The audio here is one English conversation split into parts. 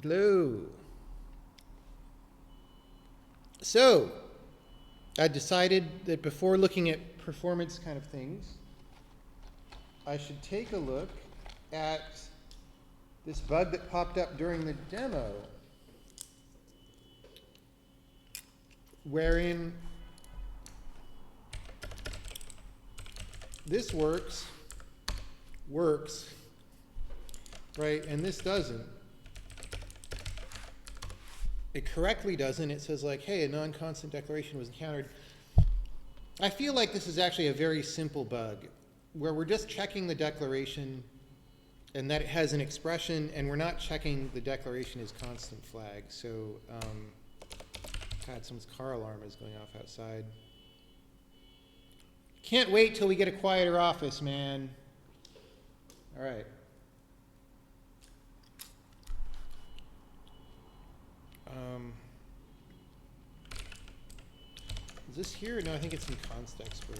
Hello. So, I decided that before looking at performance kind of things, I should take a look at this bug that popped up during the demo, wherein this works, right, and this doesn't. It correctly doesn't. It says like, hey, a non-constant declaration was encountered. I feel like this is actually a very simple bug where we're just checking the declaration and that it has an expression, and we're not checking the declaration as constant flag. So, God, someone's car alarm is going off outside. Can't wait till we get a quieter office, man. All right. Is this here? No, I think it's in const expert.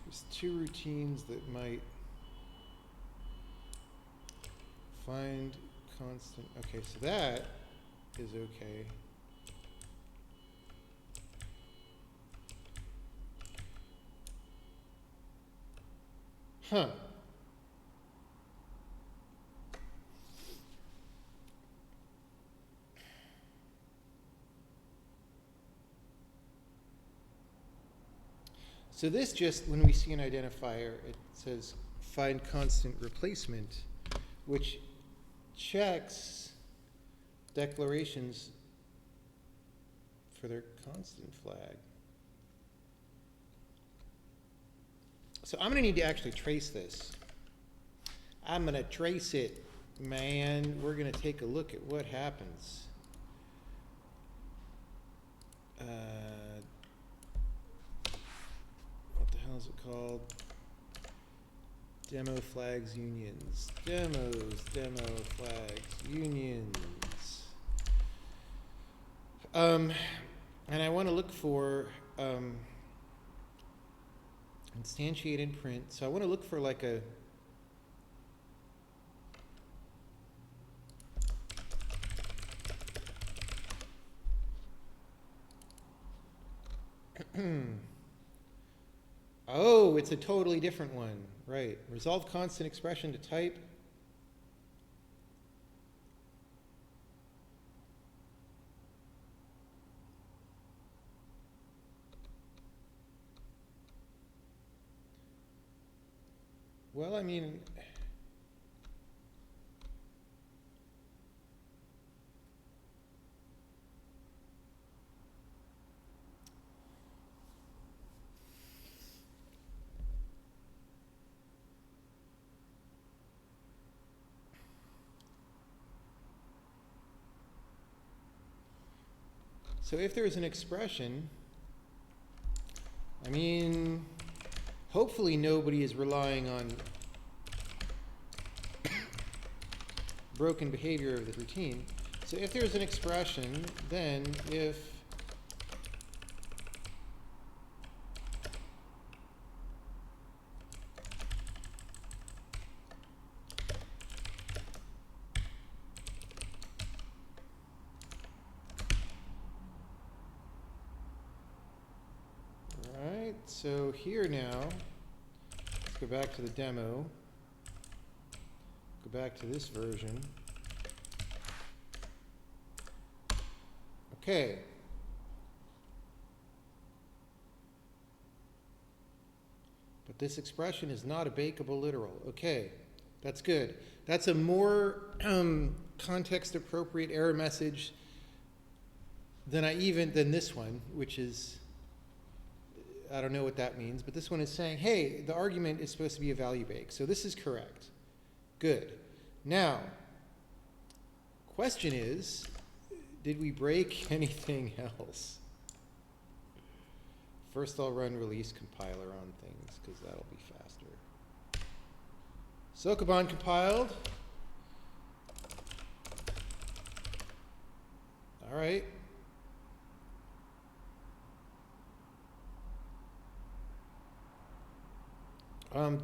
There's two routines that might find constant. Okay, so that is okay. Huh. So this just, when we see an identifier, it says find constant replacement, which checks declarations for their constant flag. So I'm going to need to actually trace this. I'm going to trace it, man. We're going to take a look at what happens. What the hell is it called? Demo flags unions. Demo flags unions. And I want to look for instantiate and print. So I want to look for like a oh, it's a totally different one. Right. Resolve constant expression to type. Well, I mean, so if there's an expression, I mean, hopefully nobody is relying on broken behavior of the routine. So if there's an expression, then if so here now, let's go back to the demo, go back to this version. Okay. But this expression is not a bakeable literal. Okay, that's good. That's a more context-appropriate error message than this one, which is, I don't know what that means, but this one is saying, hey, the argument is supposed to be a value bake. So this is correct. Good. Now, question is, did we break anything else? First I'll run release compiler on things because that'll be faster. Sokoban compiled. All right.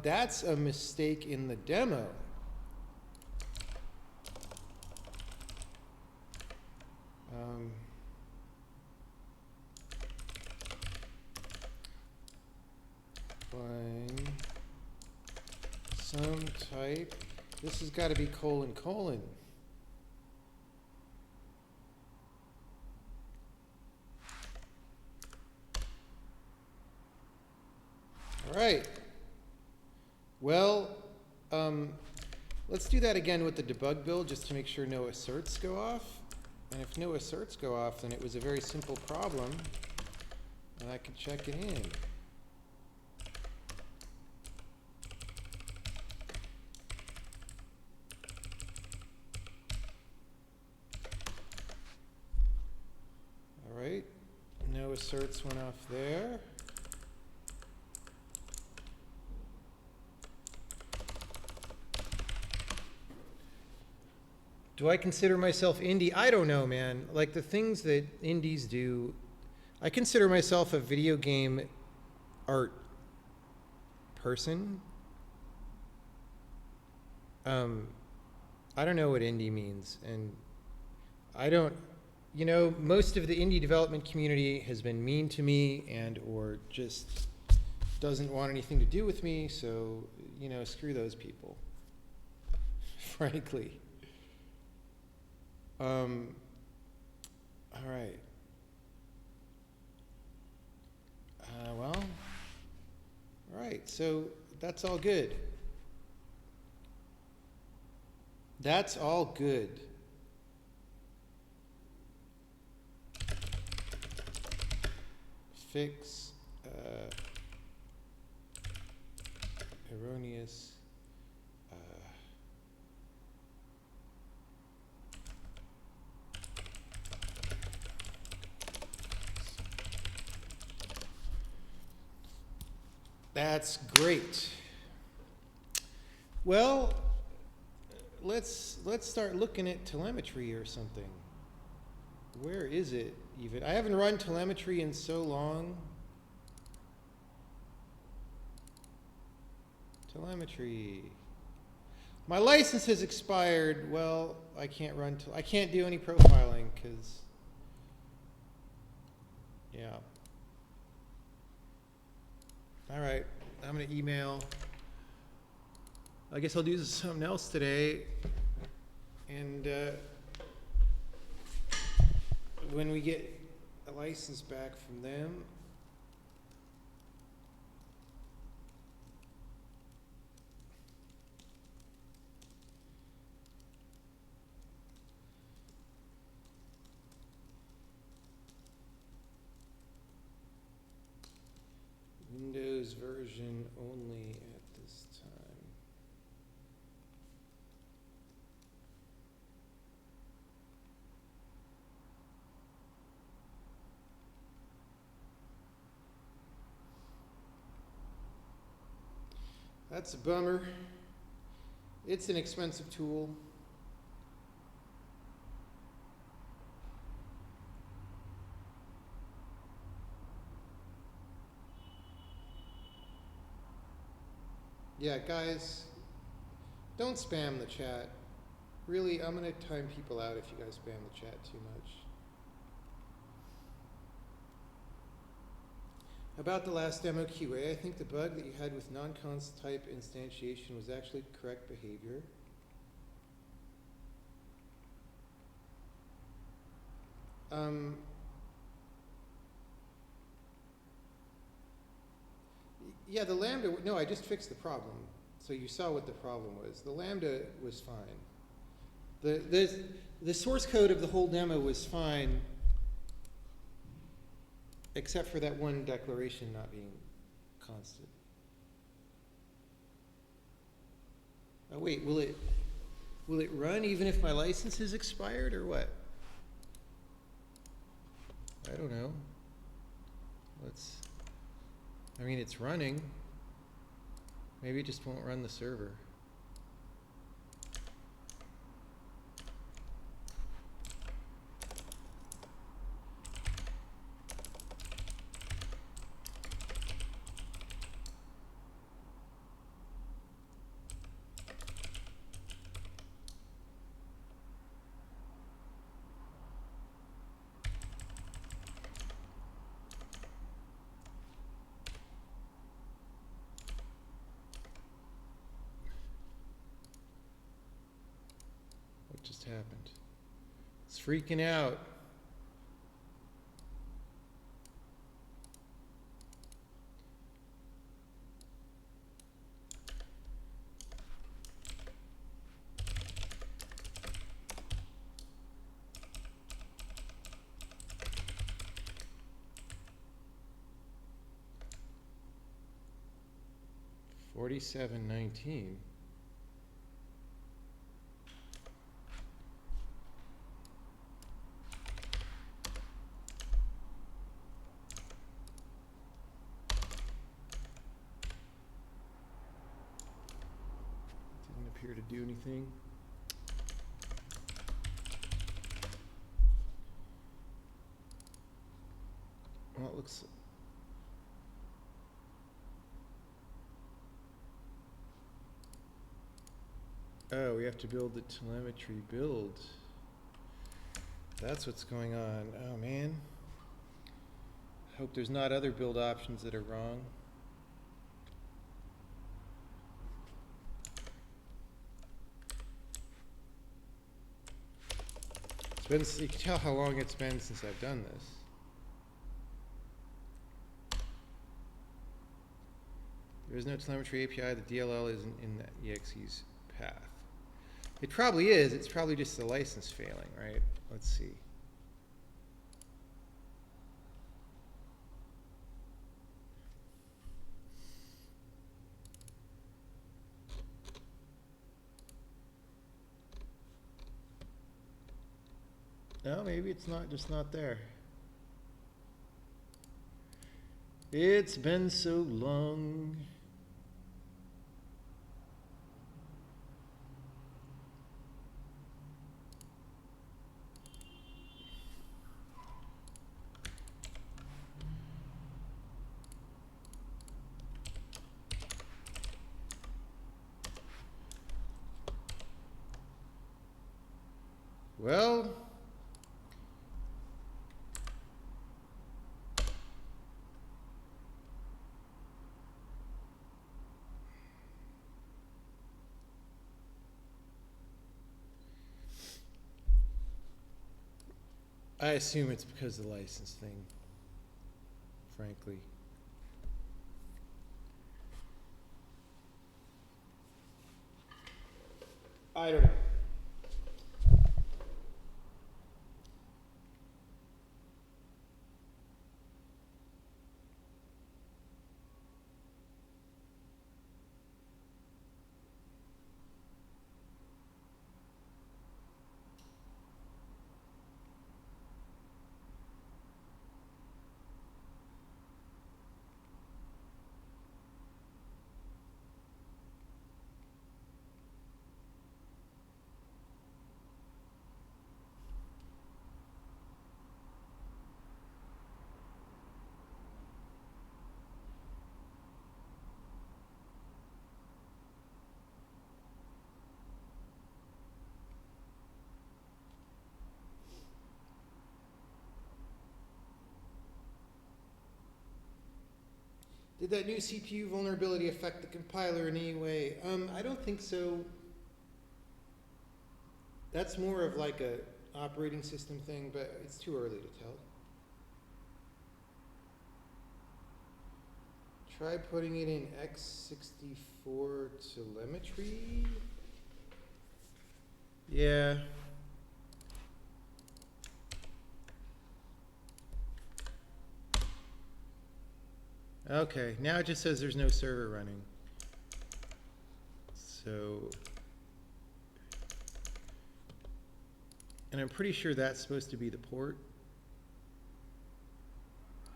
That's a mistake in the demo. Find some type. This has got to be colon colon. All right. Well, let's do that again with the debug build just to make sure no asserts go off. And if no asserts go off, then it was a very simple problem, and I can check it in. All right, no asserts went off there. Do I consider myself indie? I don't know, man. Like the things that indies do, I consider myself a video game art person. I don't know what indie means, and I don't, you know, most of the indie development community has been mean to me and or just doesn't want anything to do with me, so, you know, screw those people, frankly. All right. Well, all right, so that's all good. That's all good. Fix erroneous That's great. Well, let's start looking at telemetry or something. Where is it even? I haven't run telemetry in so long. Telemetry. My license has expired. Well, I can't run. I can't do any profiling because, yeah. All right, I'm going to email. I guess I'll do something else today. And when we get a license back from them, Windows version only at this time. That's a bummer. It's an expensive tool. Yeah, guys, don't spam the chat. Really, I'm going to time people out if you guys spam the chat too much. About the last demo QA, I think the bug that you had with non-const type instantiation was actually correct behavior. Yeah, the Lambda, no, I just fixed the problem. So you saw what the problem was. The Lambda was fine. The source code of the whole demo was fine, except for that one declaration not being constant. Oh wait, will it run even if my license is expired or what? I don't know. I mean, it's running. Maybe it just won't run the server. happened? It's freaking out. $47.19. Didn't appear to do anything. Well, it looks. Oh, we have to build the telemetry build. That's what's going on. Oh, man. Hope there's not other build options that are wrong. It's been, you can tell how long it's been since I've done this. There is no telemetry API. The DLL isn't in the EXE's path. It probably is. It's probably just the license failing, right? Let's see. No, maybe it's not just not there. It's been so long. Well, I assume it's because of the license thing, frankly. I don't know. Did that new CPU vulnerability affect the compiler in any way? I don't think so. That's more of like a operating system thing, but it's too early to tell. Try putting it in x64 telemetry. Yeah. Okay, now it just says there's no server running. So, and I'm pretty sure that's supposed to be the port.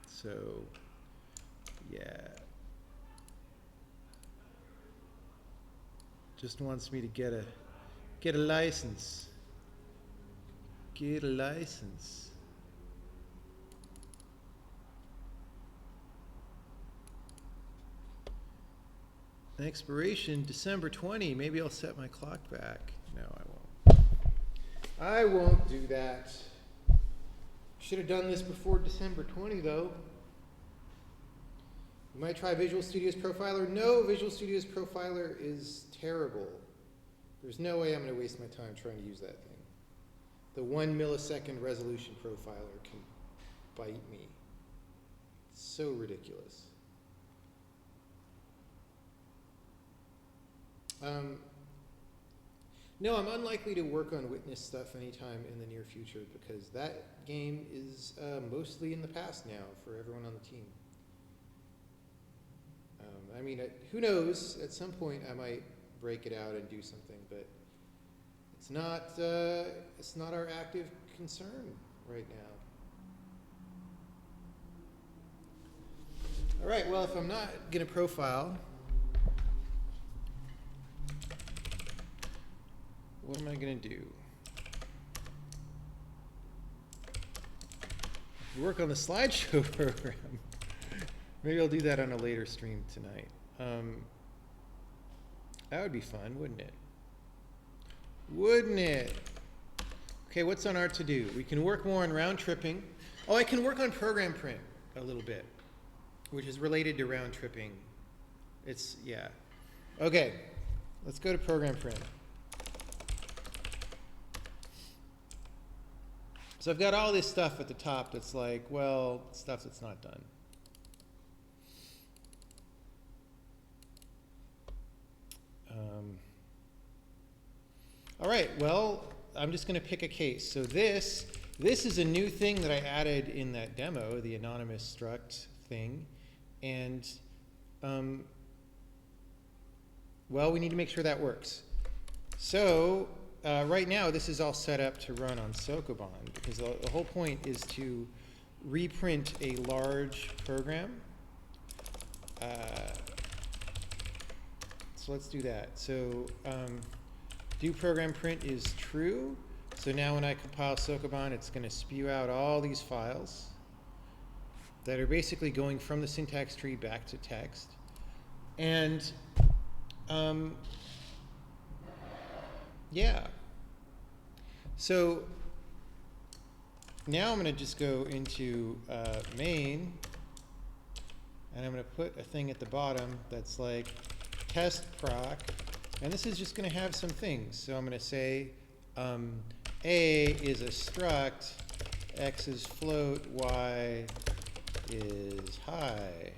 So, yeah. Just wants me to get a license. Get a license. Expiration December 20. Maybe I'll set my clock back. No, I won't. I won't do that. Should have done this before December 20 though. You might try Visual Studio's Profiler. No, Visual Studio's Profiler is terrible. There's no way I'm going to waste my time trying to use that thing. The 1 millisecond resolution profiler can bite me. So ridiculous. No, I'm unlikely to work on witness stuff anytime in the near future because that game is mostly in the past now for everyone on the team. I mean, who knows? At some point, I might break it out and do something, but it's not our active concern right now. All right. Well, if I'm not going to profile, what am I going to do? Work on the slideshow program. Maybe I'll do that on a later stream tonight. That would be fun, wouldn't it? Wouldn't it? Okay, what's on our to-do? We can work more on round tripping. Oh, I can work on program print a little bit, which is related to round tripping. Yeah. Okay, let's go to program print. So I've got all this stuff at the top that's like, well, stuff that's not done. All right, well, I'm just going to pick a case. So this is a new thing that I added in that demo, the anonymous struct thing. And, well, we need to make sure that works. So right now, this is all set up to run on Sokoban because the whole point is to reprint a large program. So let's do that. So do program print is true. So now when I compile Sokoban, it's going to spew out all these files that are basically going from the syntax tree back to text. And yeah. So now I'm going to just go into main, and I'm going to put a thing at the bottom that's like test proc, and this is just going to have some things. So I'm going to say A is a struct, X is float, Y is high.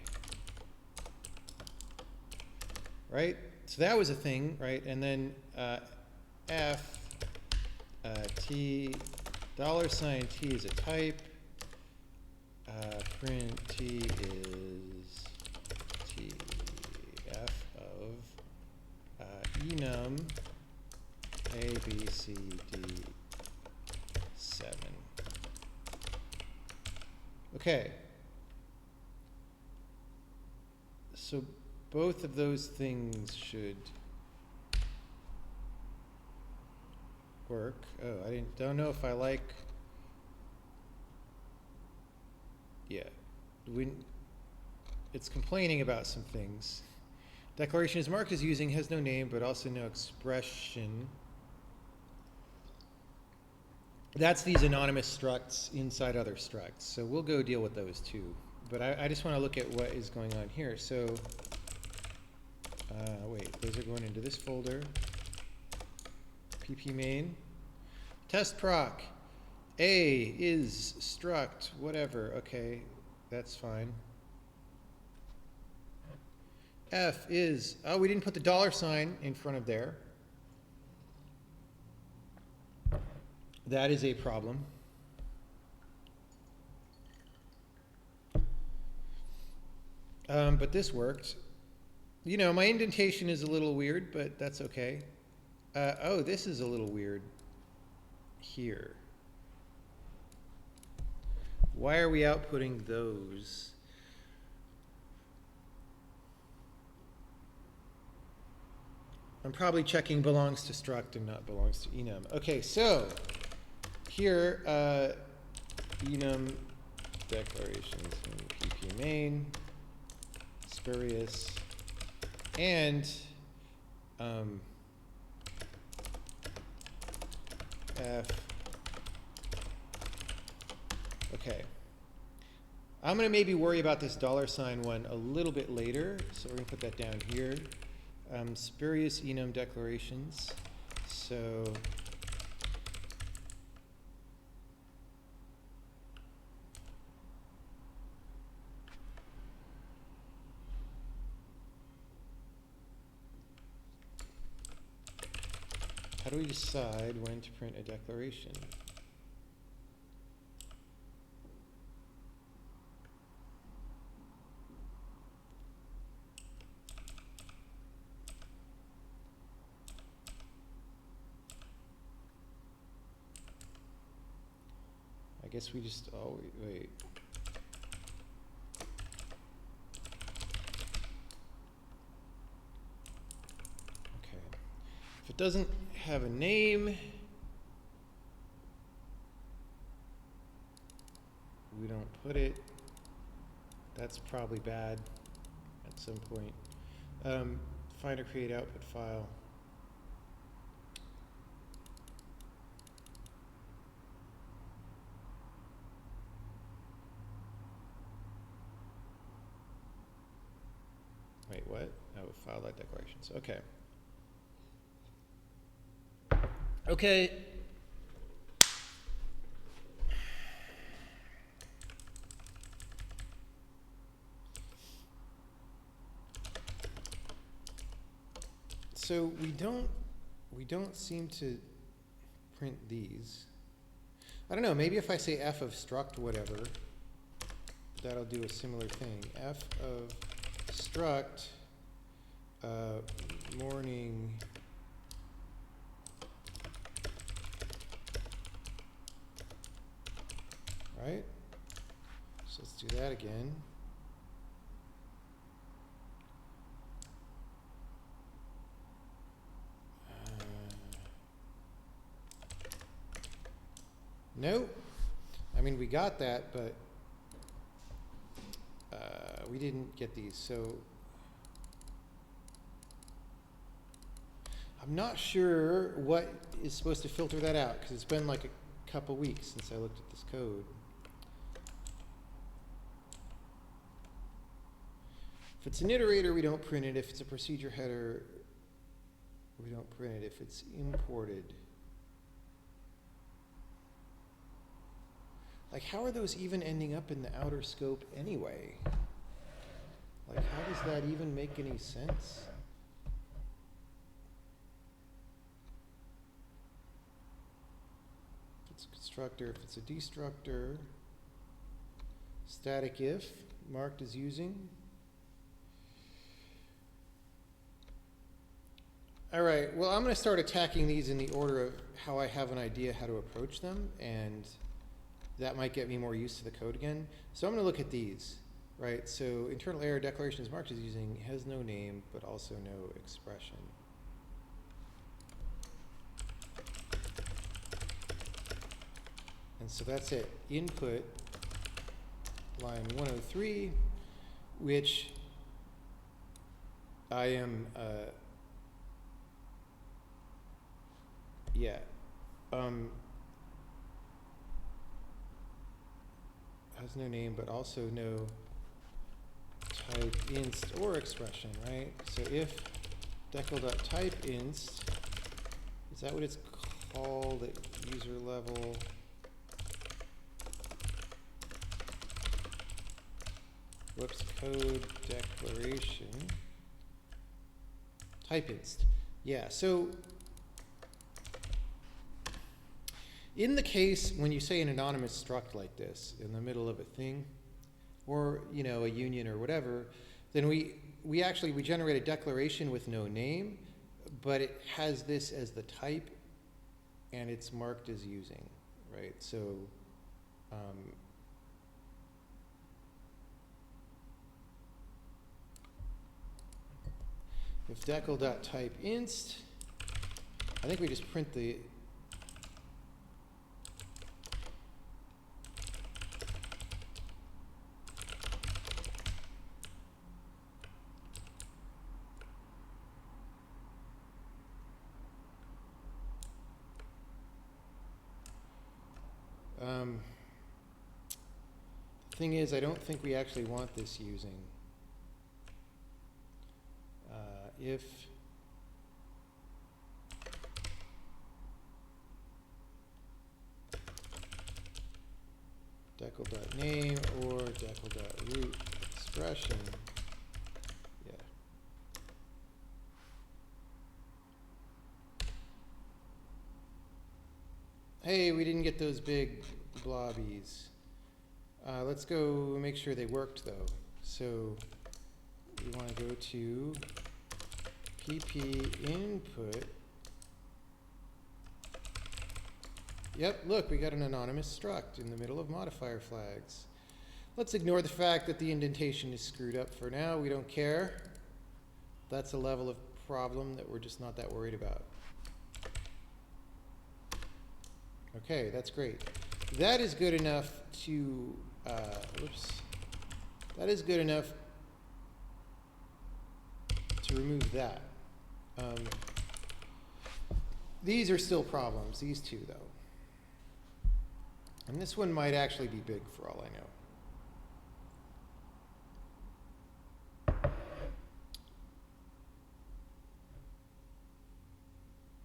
Right? So that was a thing, right? And then F, T, $T is a type, print T is TF of enum A, B, C, D, 7. Okay. So both of those things should work. Oh, don't know if I like. Yeah, it's complaining about some things. Declaration is marked as using, has no name, but also no expression. That's these anonymous structs inside other structs. So we'll go deal with those too. But I just want to look at what is going on here. So, wait, those are going into this folder. pp main. Test proc. A is struct, whatever. Okay, that's fine. F is, oh, we didn't put the $sign in front of there. That is a problem. But this worked. You know, my indentation is a little weird, but that's okay. Oh, this is a little weird here. Why are we outputting those? I'm probably checking belongs to struct and not belongs to enum. Okay, so here, enum declarations in pp main, spurious, and F. Okay. I'm going to maybe worry about this $sign one a little bit later, so we're going to put that down here. Spurious enum declarations. So How do we decide when to print a declaration? I guess we just, oh, wait. Okay. If it doesn't have a name, we don't put it. That's probably bad at some point. Find or create output file. Wait, what? Oh, file that declarations. Okay. Okay. So we don't seem to print these. I don't know, maybe if I say f of struct whatever, that'll do a similar thing. F of struct morning right? So let's do that again. Nope. I mean, we got that, but we didn't get these. So I'm not sure what is supposed to filter that out, because it's been like a couple weeks since I looked at this code. If it's an iterator, we don't print it. If it's a procedure header, we don't print it. If it's imported. Like, how are those even ending up in the outer scope anyway? Like, how does that even make any sense? If it's a constructor, if it's a destructor, static if, marked as using. All right, well, I'm going to start attacking these in the order of how I have an idea how to approach them, and that might get me more used to the code again. So I'm going to look at these, right? So internal error declaration is marked as using, has no name, but also no expression. And so that's it. Input line 103, which I am, has no name, but also no type inst or expression, right? So if decal.type inst, is that what it's called at user level? Whoops, code declaration. Type inst. Yeah, so in the case when you say an anonymous struct like this in the middle of a thing, or a union or whatever, then we generate a declaration with no name, but it has this as the type, and it's marked as using, right? So if decal.type inst, I think we just print the thing is, I don't think we actually want this using. If decal.name or decal.root expression, yeah. we didn't get those big blobbies. Let's go make sure they worked though. So we want to go to pp input. Yep, look, we got an anonymous struct in the middle of modifier flags. Let's ignore the fact that the indentation is screwed up for now. We don't care. That's a level of problem that we're just not that worried about. Okay, that's great. That is good enough to, that is good enough to remove that. These are still problems, these two though. And this one might actually be big for all I know.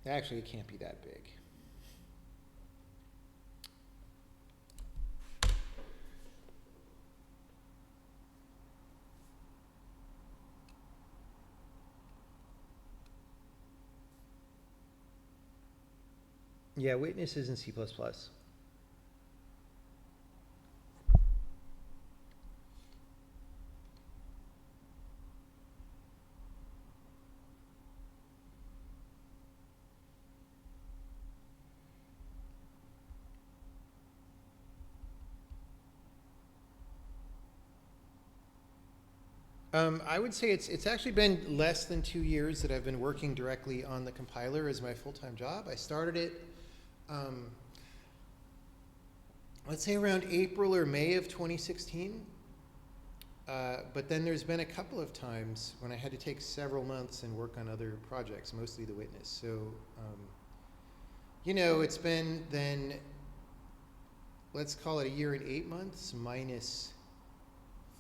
Actually, it can't be that big. Yeah, witness is in C++. I would say it's actually been less than 2 years that I've been working directly on the compiler as my full-time job. I started it, let's say around April or May of 2016. But then there's been a couple of times when I had to take several months and work on other projects, mostly the witness. So, you know, it's been then, let's call it a year and 8 months minus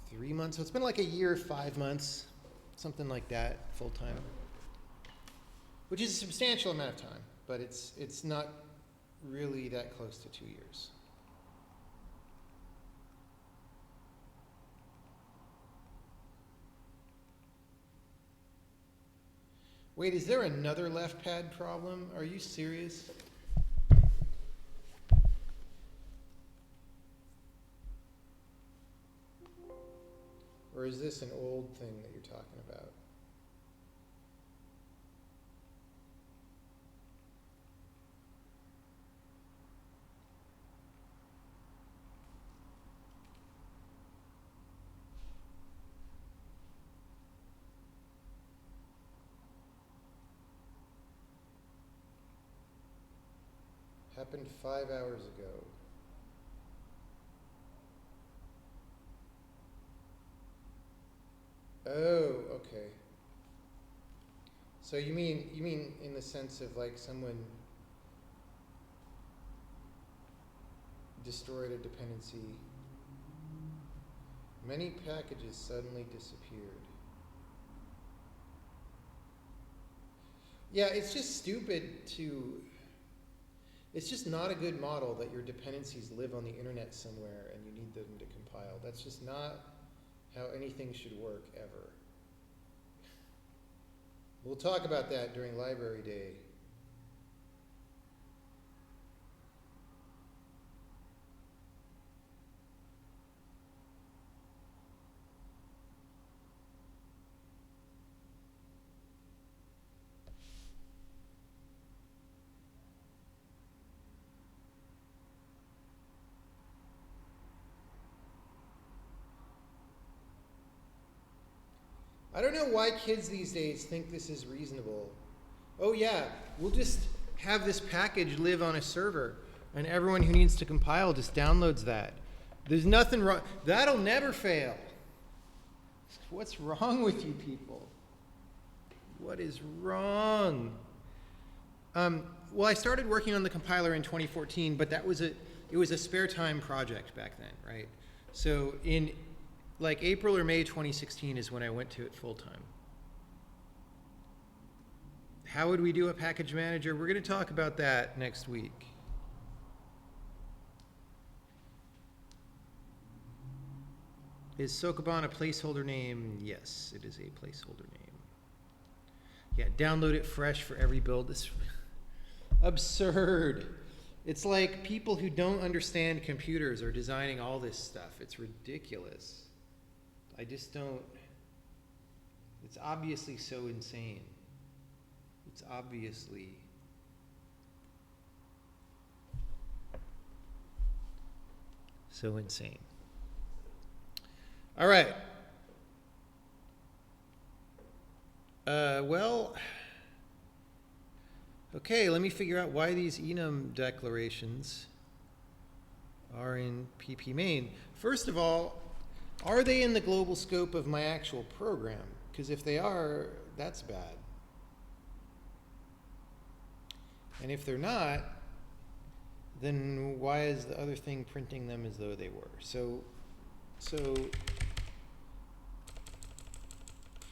3 months. So it's been like a year, 5 months, something like that, full time. Which is a substantial amount of time, but it's not really that close to 2 years. Wait, is there another left pad problem? Are you serious? Or is this an old thing that you're talking about? Happened 5 hours ago. Oh, okay. So you mean in the sense of like someone destroyed a dependency. Many packages suddenly disappeared. Yeah, it's just stupid to, it's just not a good model that your dependencies live on the internet somewhere and you need them to compile. That's just not how anything should work ever. We'll talk about that during library day. I don't know why kids these days think this is reasonable. Oh yeah, we'll just have this package live on a server, and everyone who needs to compile just downloads that. There's nothing wrong. That'll never fail. What's wrong with you people? What is wrong? Well, I started working on the compiler in 2014, but it was a spare time project back then, right? So in like April or May 2016 is when I went to it full time. How would we do a package manager? We're going to talk about that next week. Is Sokoban a placeholder name? Yes, it is a placeholder name. Yeah, download it fresh for every build. This absurd. It's like people who don't understand computers are designing all this stuff. It's ridiculous. I just don't. It's obviously so insane. It's obviously. So insane. All right. Well, okay, let me figure out why these enum declarations are in PP main. First of all, are they in the global scope of my actual program? Because if they are, that's bad. And if they're not, then why is the other thing printing them as though they were? So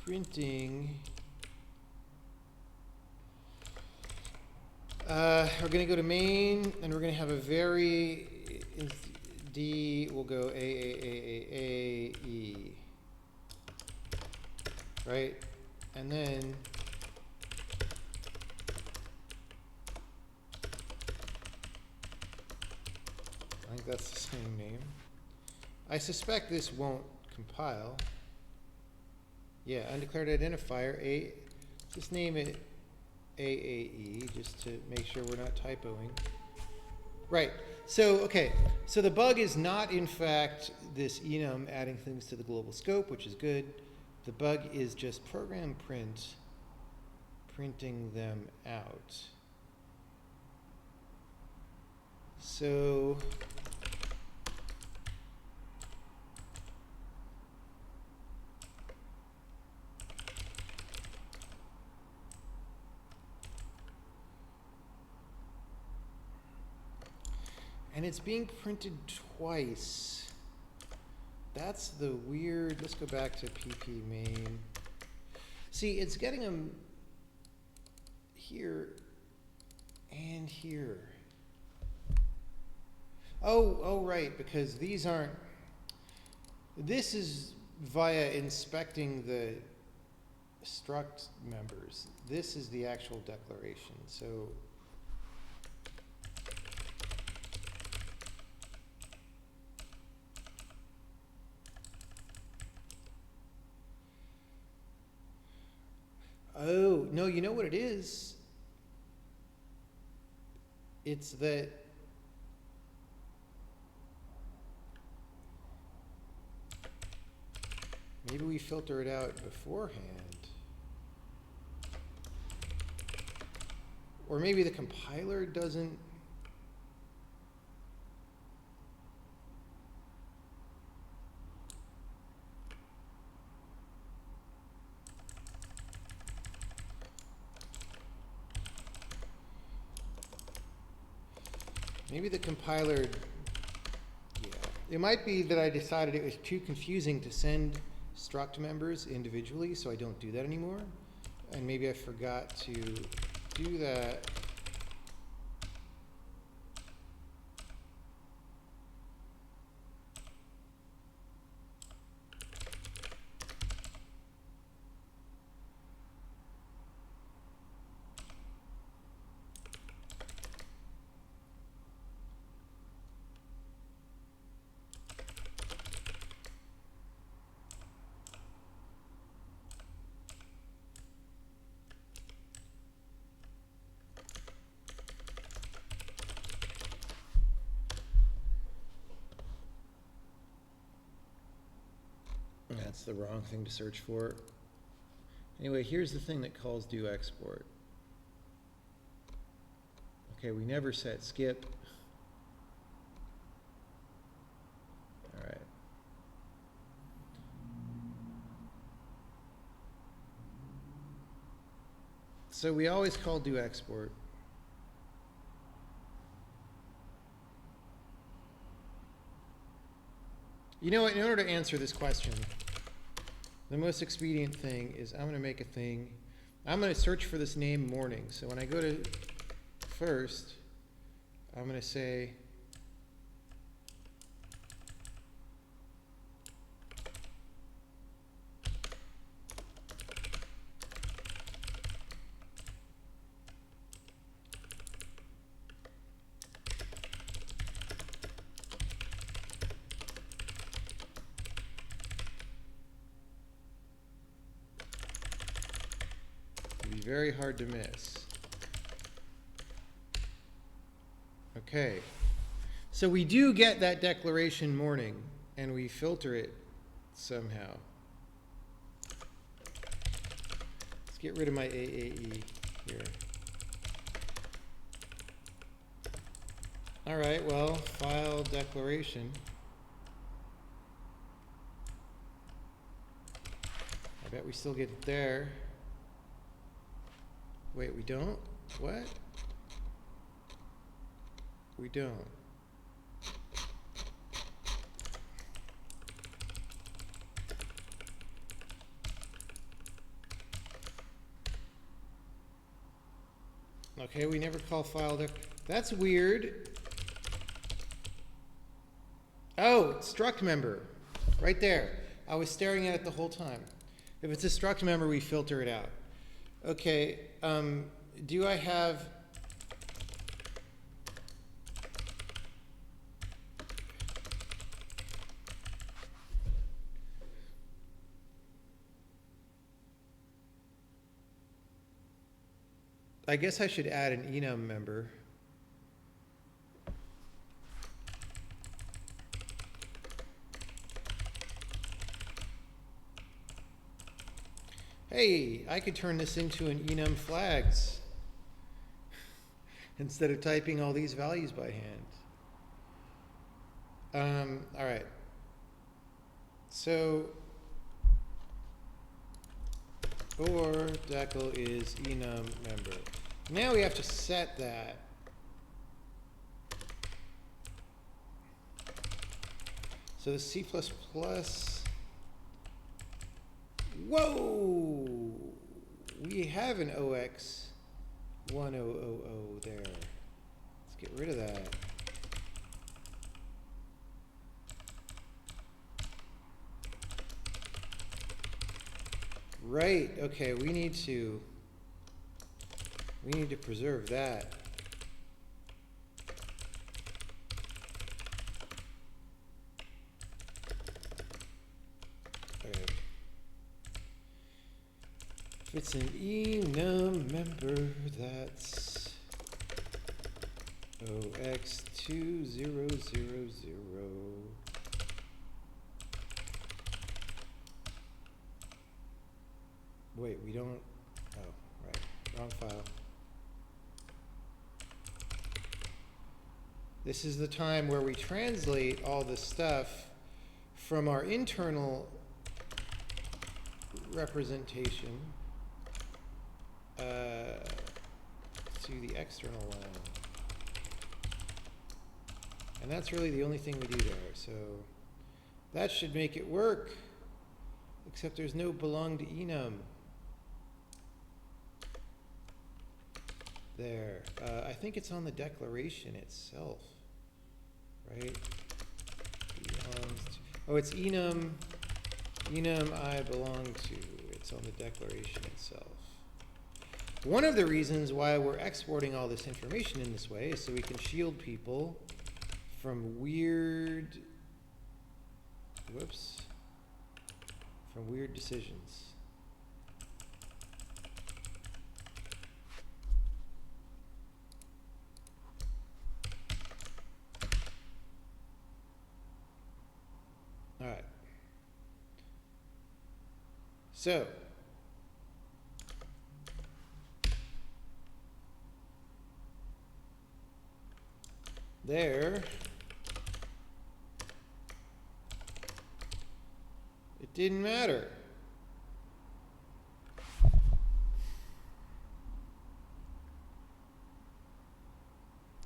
printing, we're going to go to main, and we're going to have a very, D, we'll go A, E, right? And then I think that's the same name. I suspect this won't compile. Yeah, undeclared identifier, just name it AAE, just to make sure we're not typoing. Right, so, okay, so the bug is not, in fact, this enum adding things to the global scope, which is good. The bug is just program print, printing them out. So, and it's being printed twice. That's the weird, let's go back to PP main. See, it's getting them here and here. Oh, right, because these aren't, this is via inspecting the struct members. This is the actual declaration, so. Oh, no, you know what it is? It's that maybe we filter it out beforehand. Or maybe the compiler doesn't. Maybe the compiler, yeah. It might be that I decided it was too confusing to send struct members individually, so I don't do that anymore. And maybe I forgot to do that. That's the wrong thing to search for. Anyway, here's the thing that calls do export. Okay, we never set skip. All right. So we always call do export. You know what, in order to answer this question, the most expedient thing is I'm going to make a thing. I'm going to search for this name morning. So when I go to first, I'm going to say very hard to miss. Okay. So we do get that declaration morning, and we filter it somehow. Let's get rid of my AAE here. All right, well, file declaration. I bet we still get it there. Wait, we don't? What? We don't. Okay, we never call file dec. That's weird. Oh, it's struct member. Right there. I was staring at it the whole time. If it's a struct member, we filter it out. Okay, do I have... I guess I should add an enum member. Hey, I could turn this into an enum flags instead of typing all these values by hand. All right. So, or decal is enum member. Now we have to set that. So the C++, whoa! We have an OX1000 there. Let's get rid of that. Right, okay, we need to preserve that. Okay. If it's an enum member, that's OX2000. Wait, we don't, oh, right, wrong file. This is the time where we translate all this stuff from our internal representation to the external one. And that's really the only thing we do there. So that should make it work, except there's no belong to enum. There. I think it's on the declaration itself, right? Oh, it's enum I belong to. It's on the declaration itself. One of the reasons why we're exporting all this information in this way is so we can shield people from weird, from weird decisions. All right. So, there, it didn't matter.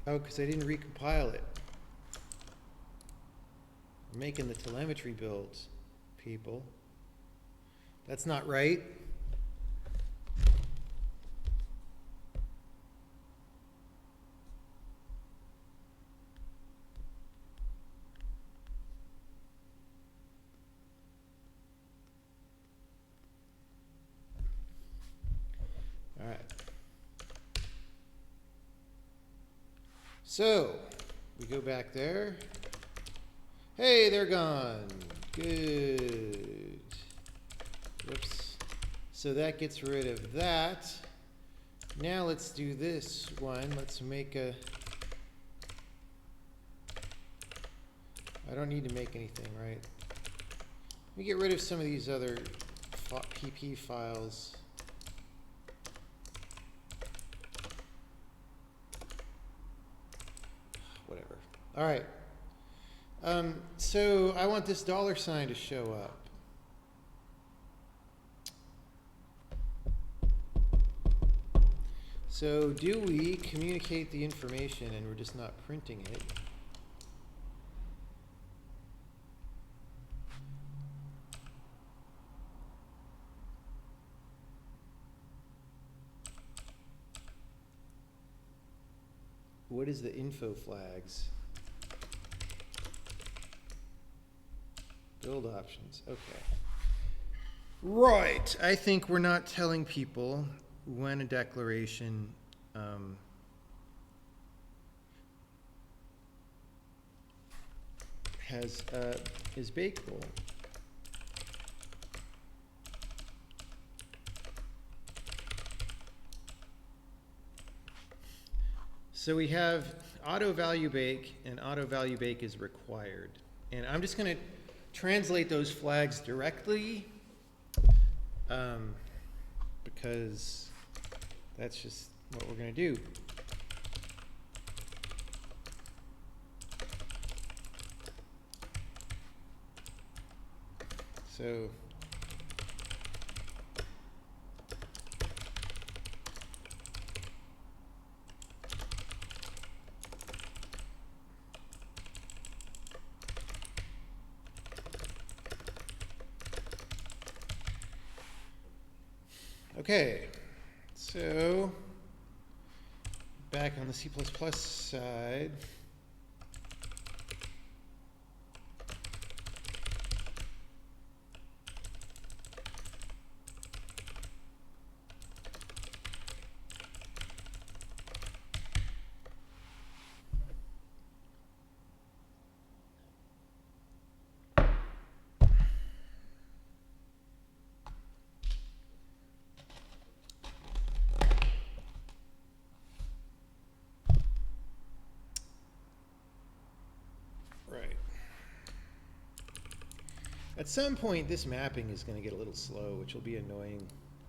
Oh, because I didn't recompile it. I'm making the telemetry builds, people. That's not right. All right. So, we go back there. Hey, they're gone. Good. Whoops. So that gets rid of that. Now let's do this one. Let's make a... I don't need to make anything, right? Let me get rid of some of these other PP files. Whatever. All right. So I want this $sign to show up. So do we communicate the information and we're just not printing it? What is the info flags? Build options, okay. Right, I think we're not telling people when a declaration is bakeable. So we have auto value bake, and auto value bake is required. And I'm just going to translate those flags directly because that's just what we're going to do. So okay, so back on the C++ side, at some point, this mapping is going to get a little slow, which will be annoying.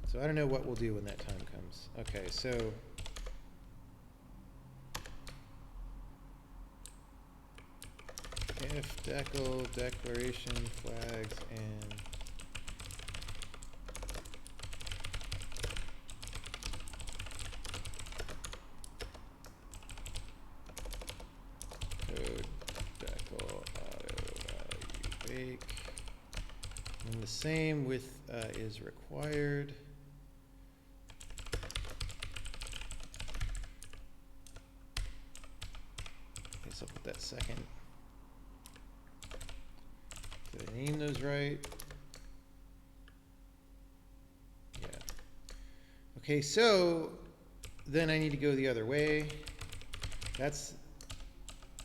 So I don't know what we'll do when that time comes. Okay, so if decal declaration flags and code decal auto value bake. And the same with is required. I guess I'll put that second. Did I name those right? Yeah. Okay, so then I need to go the other way. That's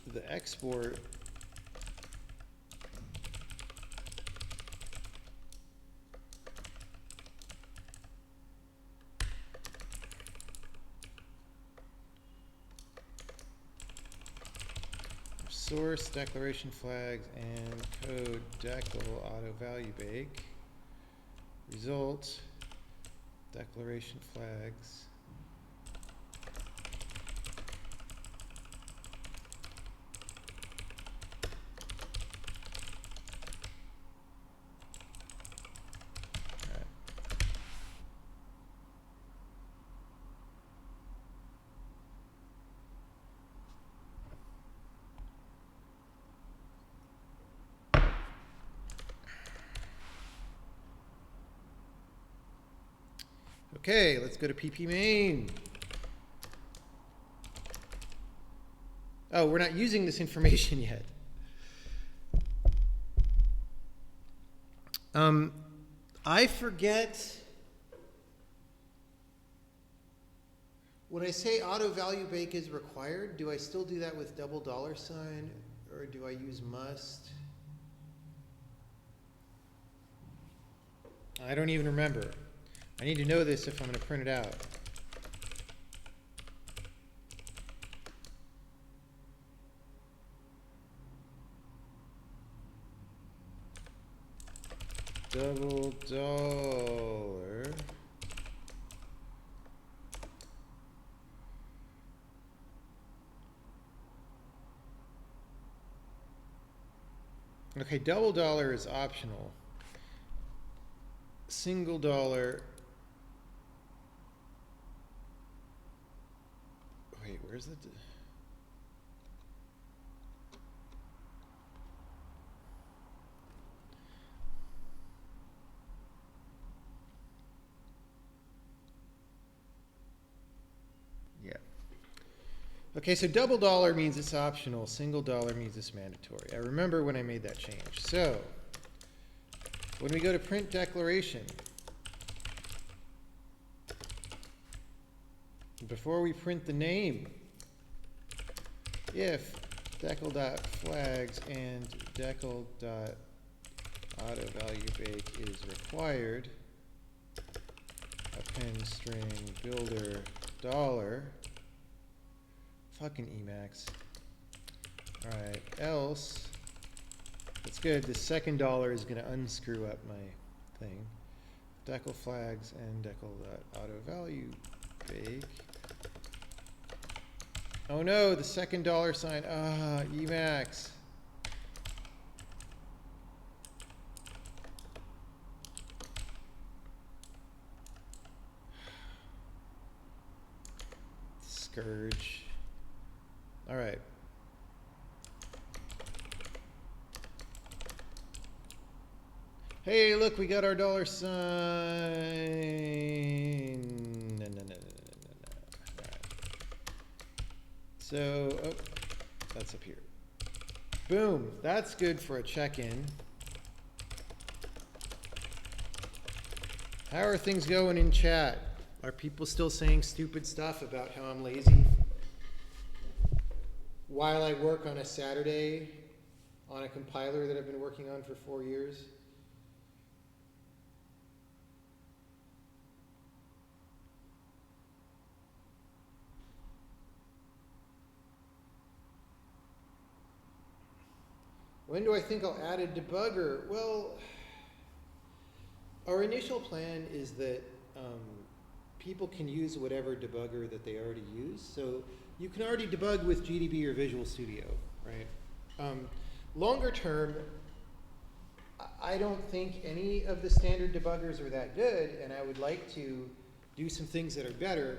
the export. Source declaration flags and code decal auto value bake. Result declaration flags. Okay, let's go to PP main. Oh, we're not using this information yet. I forget. When I say auto value bake is required, do I still do that with double $, or do I use must? I don't even remember. I need to know this if I'm going to print it out. double dollar okay, double dollar is optional. Single dollar. Wait, where's the... Yeah. Okay, so double dollar means it's optional. Single dollar means it's mandatory. I remember when I made that change. So, when we go to print declaration, before we print the name, if decal.flags and decal.autovaluebake is required, append string builder dollar, fucking Emacs. Alright, else, that's good, the second dollar is going to unscrew up my thing. Decal flags and decal.autovaluebake. Oh no, the second dollar sign. Ah, Emacs. Scourge. All right. Hey, look, we got our dollar sign. No. So, oh, that's up here. Boom, that's good for a check-in. How are things going in chat? Are people still saying stupid stuff about how I'm lazy? While I work on a Saturday on a compiler that I've been working on for 4 years? When do I think I'll add a debugger? Well, our initial plan is that people can use whatever debugger that they already use. So you can already debug with GDB or Visual Studio, right? Longer term, I don't think any of the standard debuggers are that good, and I would like to do some things that are better.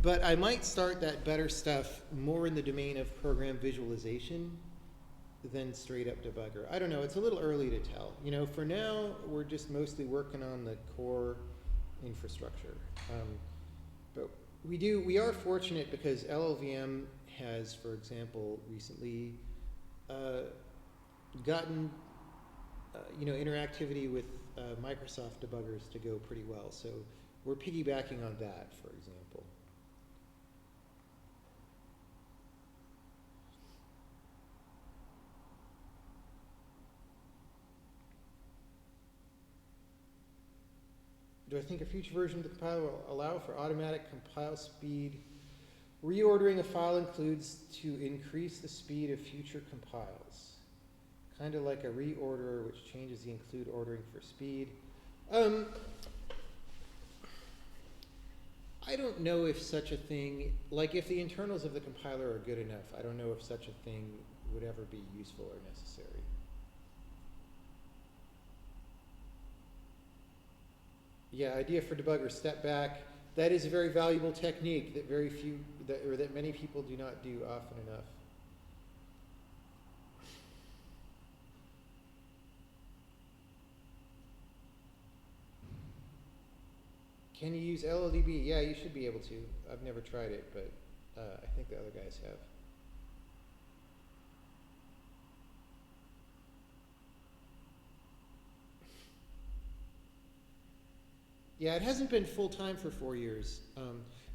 But I might start that better stuff more in the domain of program visualization than straight up debugger. I don't know, it's a little early to tell. You know, for now, we're just mostly working on the core infrastructure. But we are fortunate because LLVM has, for example, recently gotten interactivity with Microsoft debuggers to go pretty well. So we're piggybacking on that, for example. Do I think a future version of the compiler will allow for automatic compile speed? Reordering a file includes to increase the speed of future compiles. Kind of like a reorderer, which changes the include ordering for speed. I don't know if such a thing, like if the internals of the compiler are good enough, I don't know if such a thing would ever be useful or necessary. Yeah, idea for debugger, step back. That is a very valuable technique that that many people do not do often enough. Can you use LLDB? Yeah, you should be able to. I've never tried it, but I think the other guys have. Yeah, it hasn't been full-time for 4 years.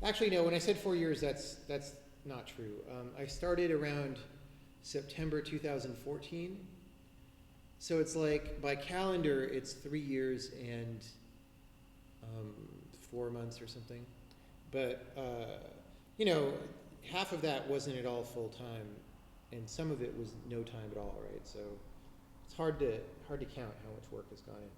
Actually, no, when I said 4 years, that's not true. I started around September 2014. So it's like, by calendar, it's 3 years and 4 months or something. But, half of that wasn't at all full-time, and some of it was no time at all, right? So it's hard to count how much work has gone in.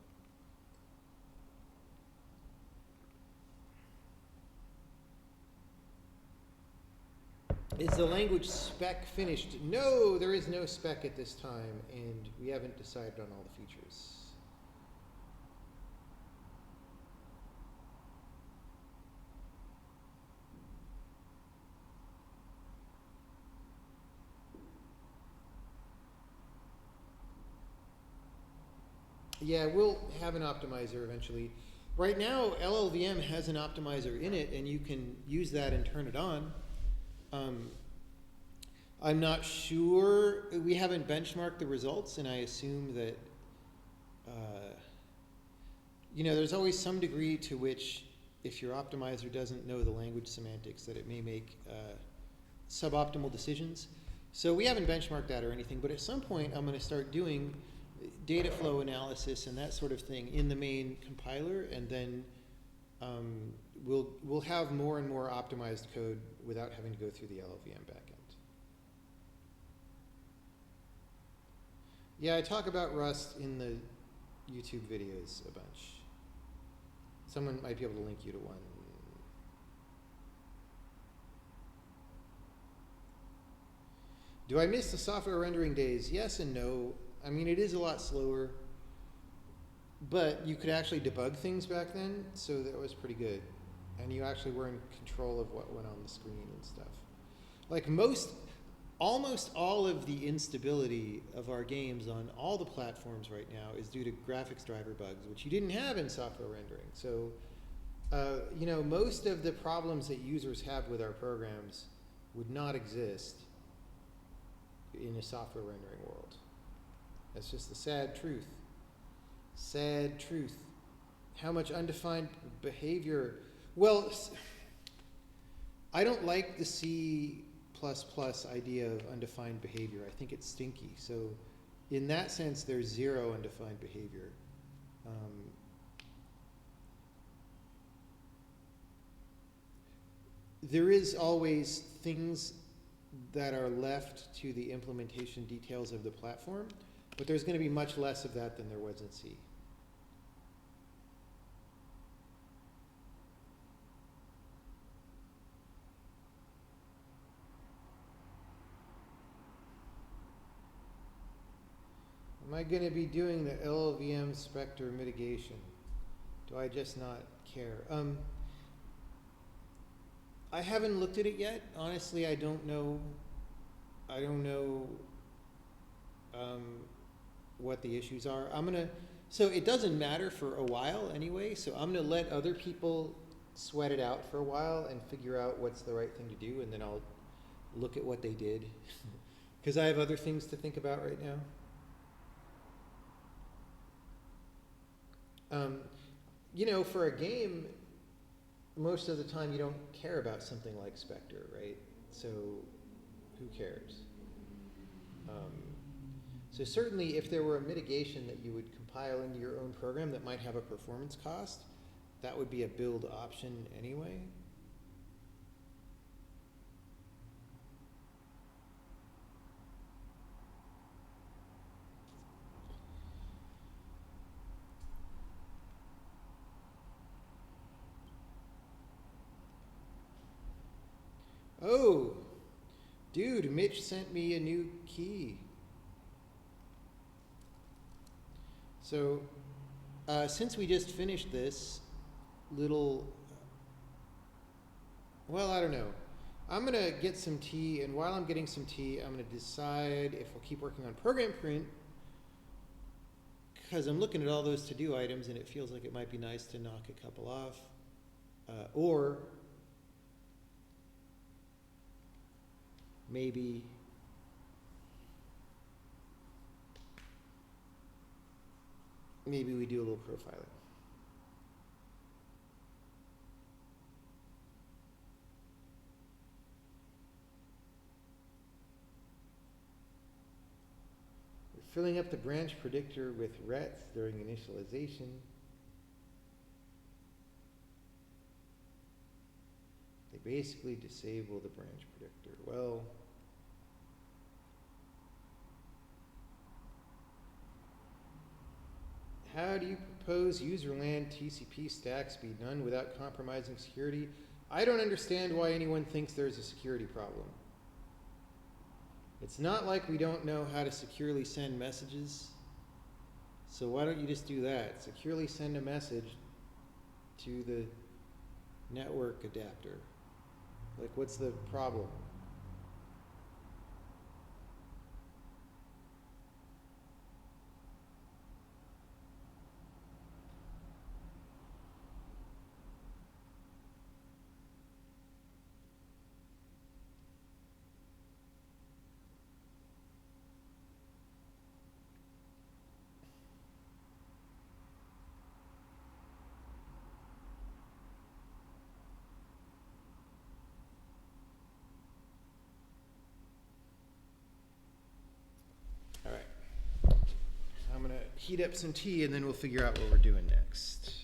Is the language spec finished? No, there is no spec at this time, and we haven't decided on all the features. Yeah, we'll have an optimizer eventually. Right now, LLVM has an optimizer in it, and you can use that and turn it on. I'm not sure. We haven't benchmarked the results, and I assume that, there's always some degree to which, if your optimizer doesn't know the language semantics, that it may make suboptimal decisions. So we haven't benchmarked that or anything, but at some point I'm going to start doing data flow analysis and that sort of thing in the main compiler, and then we'll have more and more optimized code without having to go through the LLVM backend. Yeah, I talk about Rust in the YouTube videos a bunch. Someone might be able to link you to one. Do I miss the software rendering days? Yes and no. I mean, it is a lot slower, but you could actually debug things back then, so that was pretty good. And you actually were in control of what went on the screen and stuff. Like almost all of the instability of our games on all the platforms right now is due to graphics driver bugs, which you didn't have in software rendering. So, most of the problems that users have with our programs would not exist in a software rendering world. That's just the sad truth. Sad truth. How much undefined behavior? Well, I don't like the C++ idea of undefined behavior. I think it's stinky. So in that sense, there's zero undefined behavior. There is always things that are left to the implementation details of the platform, but there's going to be much less of that than there was in C. Am I going to be doing the LLVM Spectre mitigation? Do I just not care? I haven't looked at it yet. Honestly, I don't know. I don't know what the issues are. So it doesn't matter for a while anyway, so I'm gonna let other people sweat it out for a while and figure out what's the right thing to do, and then I'll look at what they did. Because I have other things to think about right now. For a game, most of the time you don't care about something like Spectre, right? So who cares? So certainly if there were a mitigation that you would compile into your own program that might have a performance cost, that would be a build option anyway. Oh, dude, Mitch sent me a new key. So, since we just finished this little, I don't know. I'm going to get some tea, and while I'm getting some tea, I'm going to decide if we'll keep working on program print, because I'm looking at all those to-do items, and it feels like it might be nice to knock a couple off, or maybe we do a little profiling. We're filling up the branch predictor with rets during initialization. They basically disable the branch predictor. Well, how do you propose userland TCP stacks be done without compromising security? I don't understand why anyone thinks there's a security problem. It's not like we don't know how to securely send messages. So why don't you just do that? Securely send a message to the network adapter. Like, what's the problem? All right. I'm going to heat up some tea and then we'll figure out what we're doing next.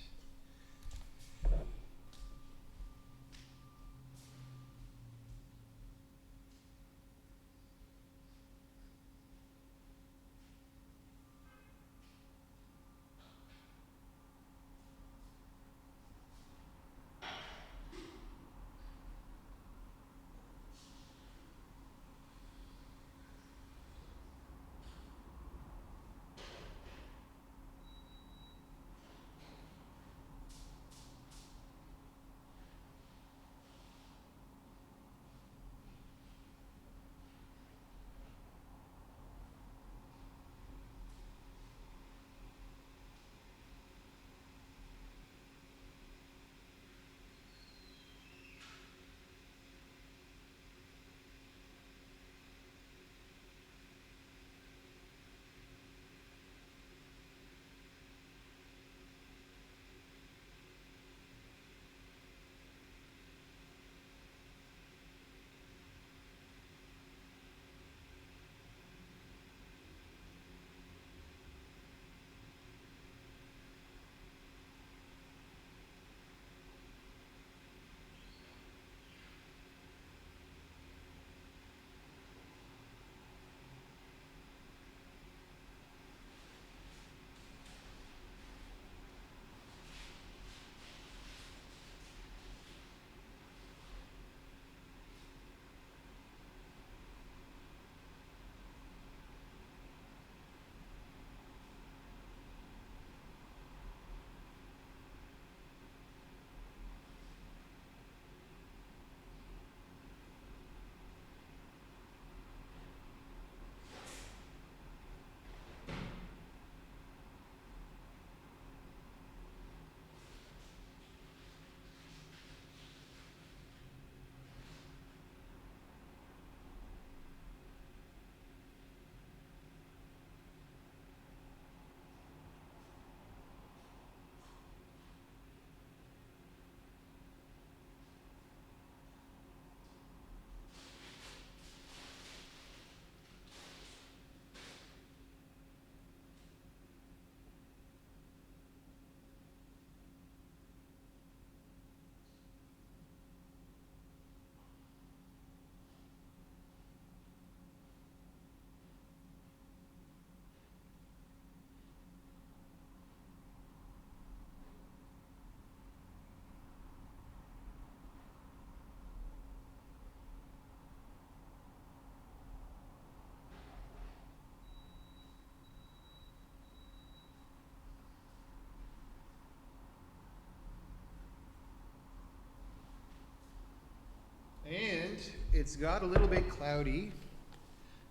And it's got a little bit cloudy,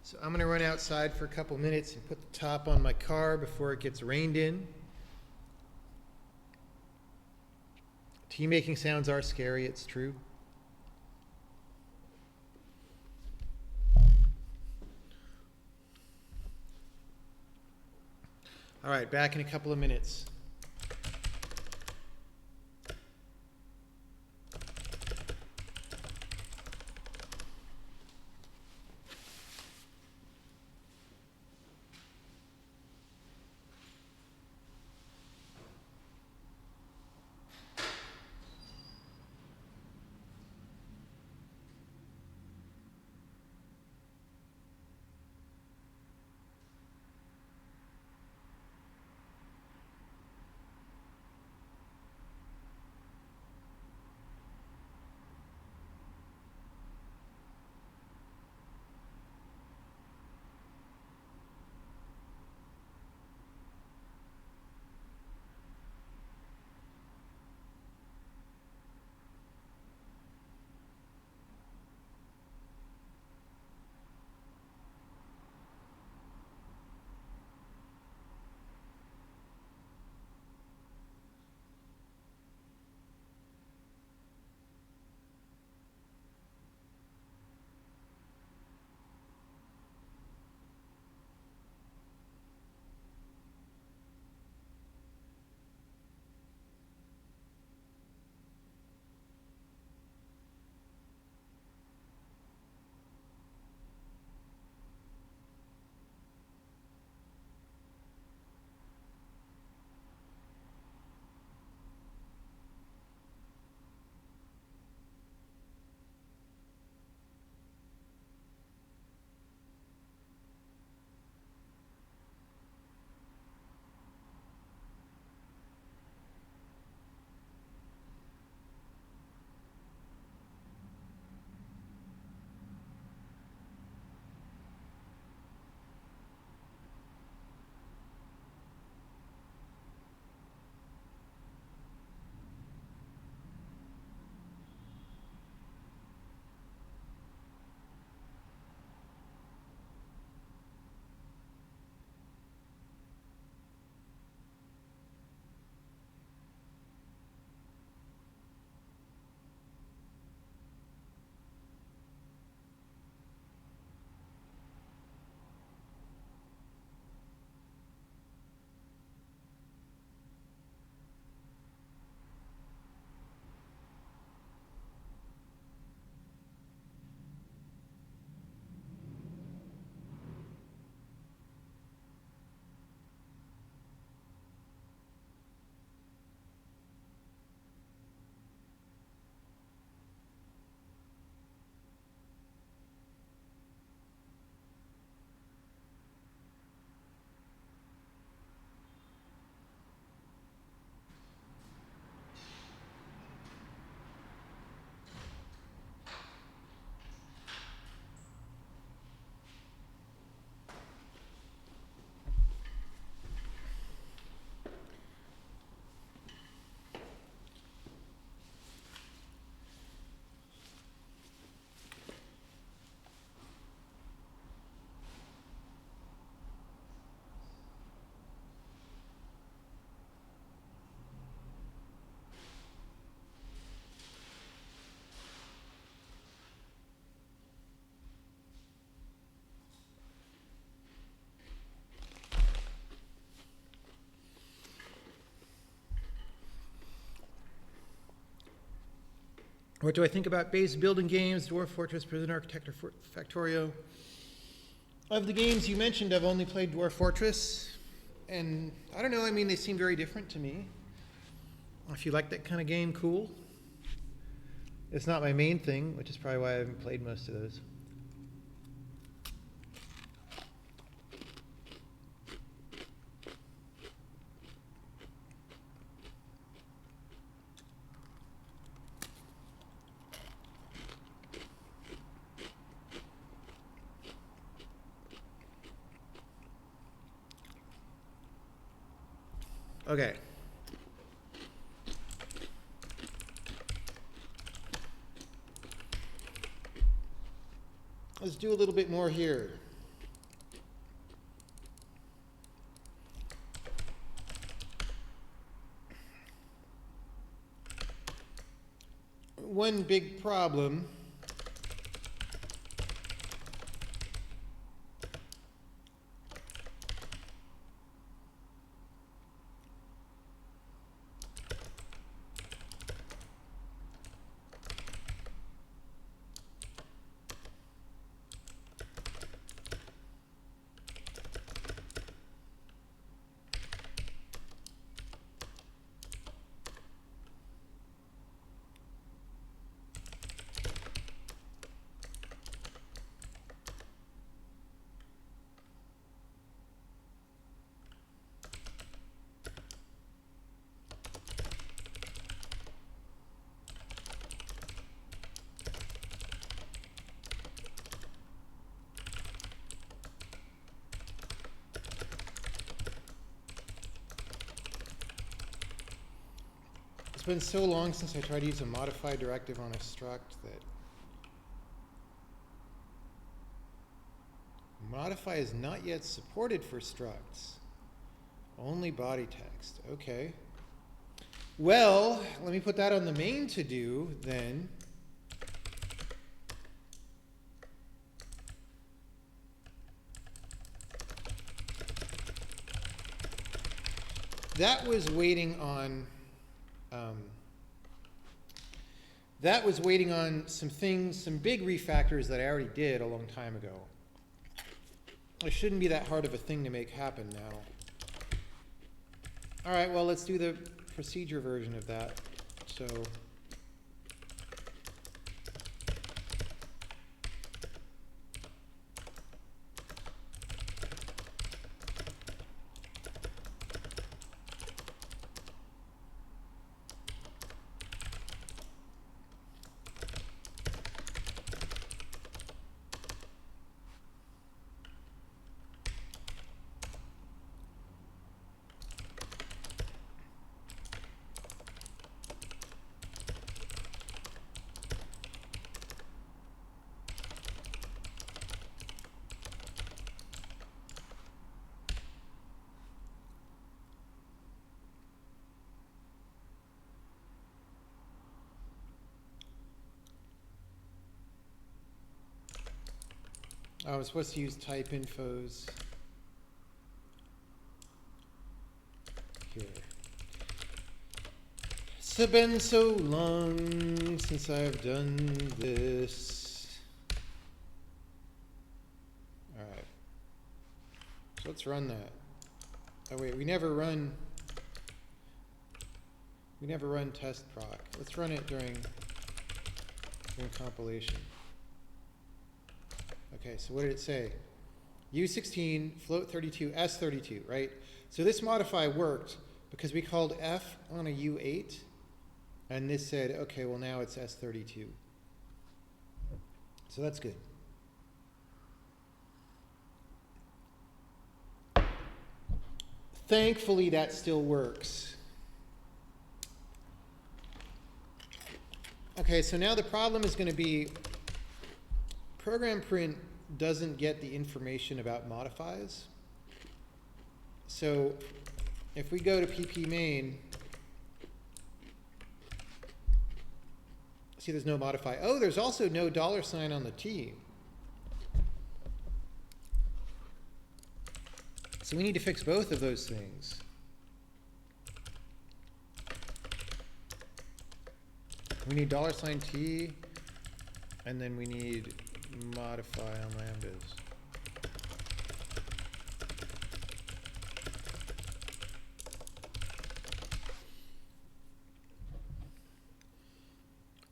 so I'm going to run outside for a couple minutes and put the top on my car before it gets rained in. Tea making sounds are scary, it's true. All right, back in a couple of minutes. What do I think about base building games, Dwarf Fortress, Prison Architect, or Factorio? Of the games you mentioned, I've only played Dwarf Fortress, and I don't know, I mean, they seem very different to me. If you like that kind of game, cool. It's not my main thing, which is probably why I haven't played most of those. Okay. Let's do a little bit more here. One big problem It's been so long since I tried to use a modify directive on a struct that modify is not yet supported for structs. Only body text. Okay. Well, let me put that on the main to do then. That was waiting on some things, some big refactors that I already did a long time ago. It shouldn't be that hard of a thing to make happen now. All right, well, let's do the procedure version of that. So I was supposed to use type infos here. It's been so long since I've done this. All right. So let's run that. Oh wait, we never run test proc. Let's run it during compilation. Okay, so what did it say? U16, float 32, S32, right? So this modify worked because we called F on a U8, and this said, okay, well now it's S32. So that's good. Thankfully, that still works. Okay, so now the problem is going to be program print doesn't get the information about modifies. So if we go to pp main, see there's no modify. Oh, there's also no $sign on the T. So we need to fix both of those things. We need $T, and then we need modify on lambdas.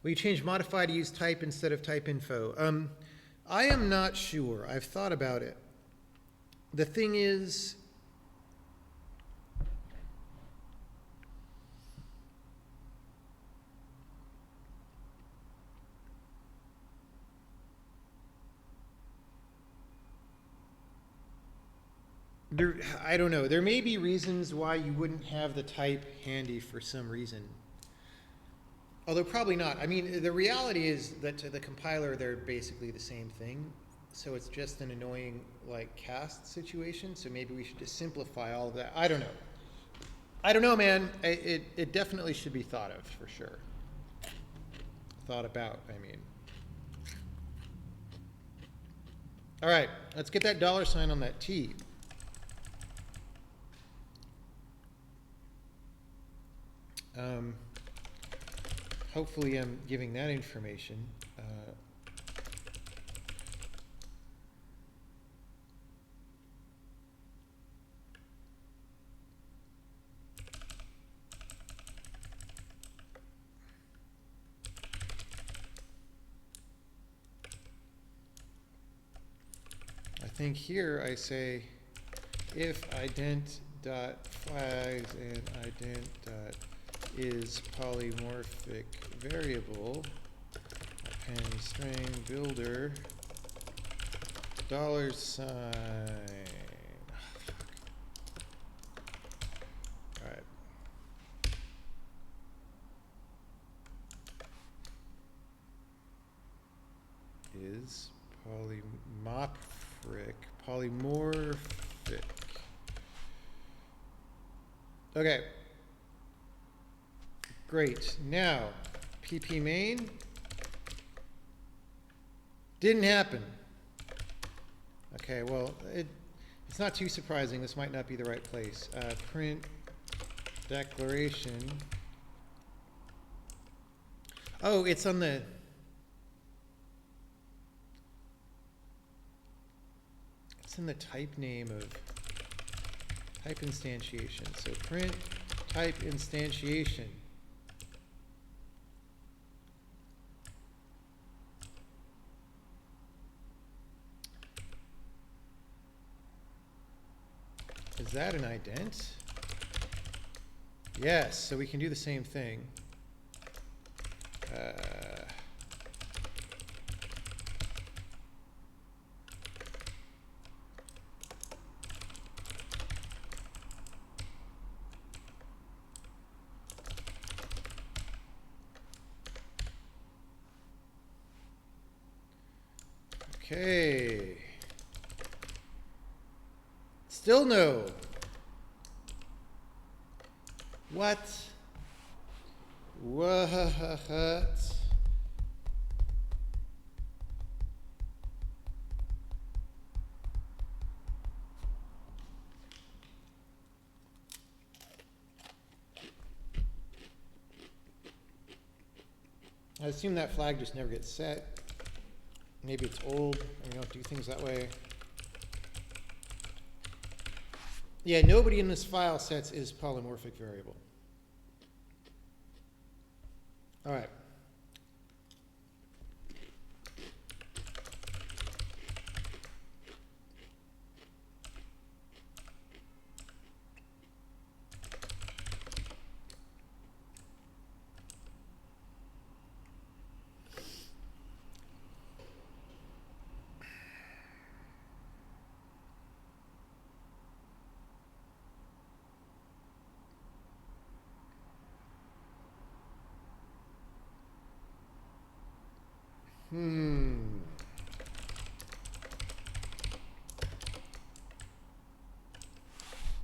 We change modify to use type instead of type info. I am not sure. I've thought about it. The thing is, I don't know. There may be reasons why you wouldn't have the type handy for some reason. Although probably not. I mean, the reality is that to the compiler, they're basically the same thing. So it's just an annoying, like, cast situation. So maybe we should just simplify all of that. I don't know. I don't know, man. It definitely should be thought of, for sure. Thought about, I mean. All right, let's get that $sign on that T. Hopefully I'm giving that information. I think here I say if ident.flags and ident.is polymorphic variable, append string builder $. All right. Is polymorphic. Okay. Great. Now, pp main. Didn't happen. Okay, well, it's not too surprising. This might not be the right place. Print declaration. Oh, it's on the... It's in the type name of type instantiation. So print type instantiation. Is that an ident? Yes, so we can do the same thing. Okay. Still no. What? What? I assume that flag just never gets set. Maybe it's old and we don't do things that way. Yeah, nobody in this file sets is polymorphic variable. All right.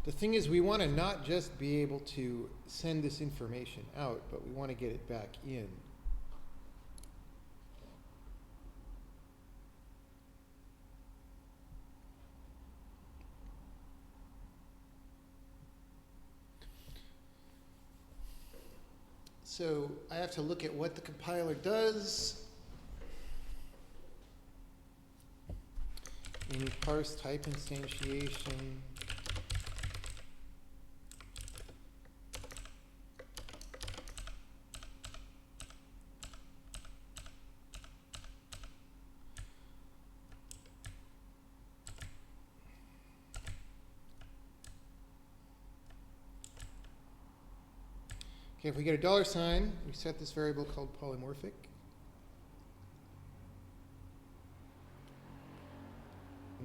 The thing is, we want to not just be able to send this information out, but we want to get it back in. So I have to look at what the compiler does. In parse type instantiation. Okay, if we get a $, we set this variable called polymorphic.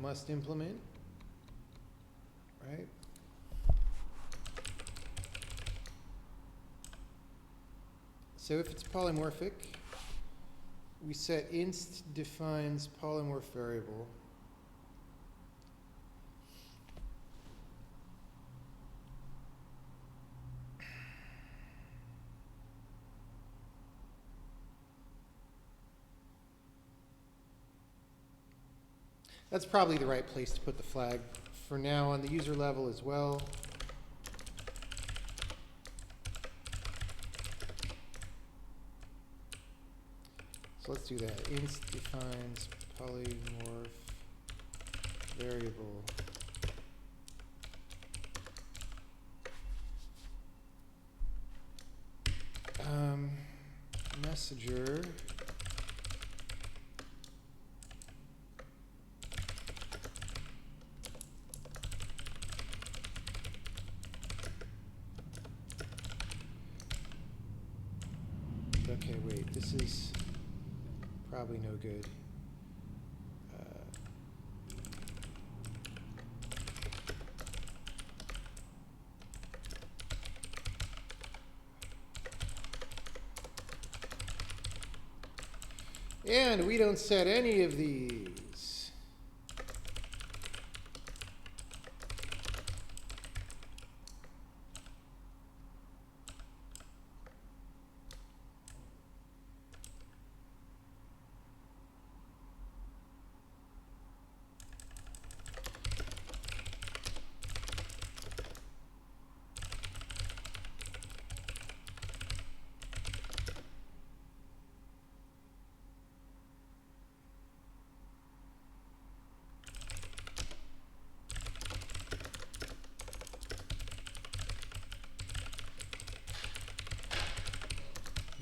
Must implement, right? So if it's polymorphic, we set inst defines polymorph variable. That's probably the right place to put the flag for now on the user level as well. So let's do that. Inst defines polymorph variable. Messenger. Okay, wait, this is probably no good. And we don't set any of these.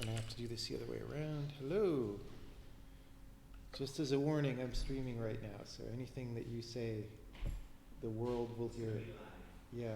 I have to do this the other way around. Hello. Just as a warning, I'm streaming right now, so anything that you say, the world will hear it. Yeah.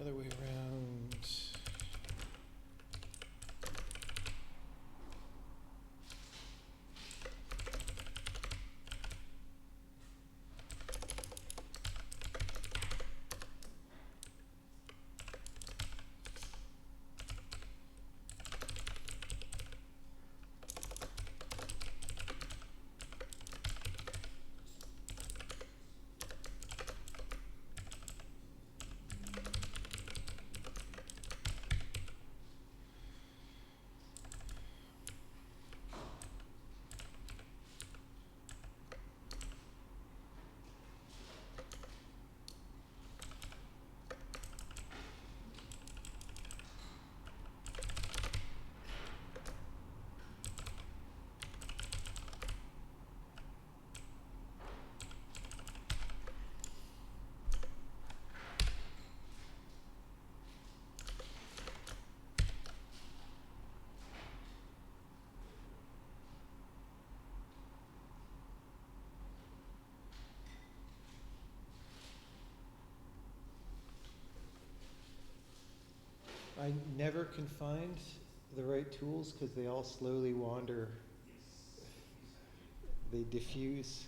Other way around. I never can find the right tools because they all slowly wander. They diffuse.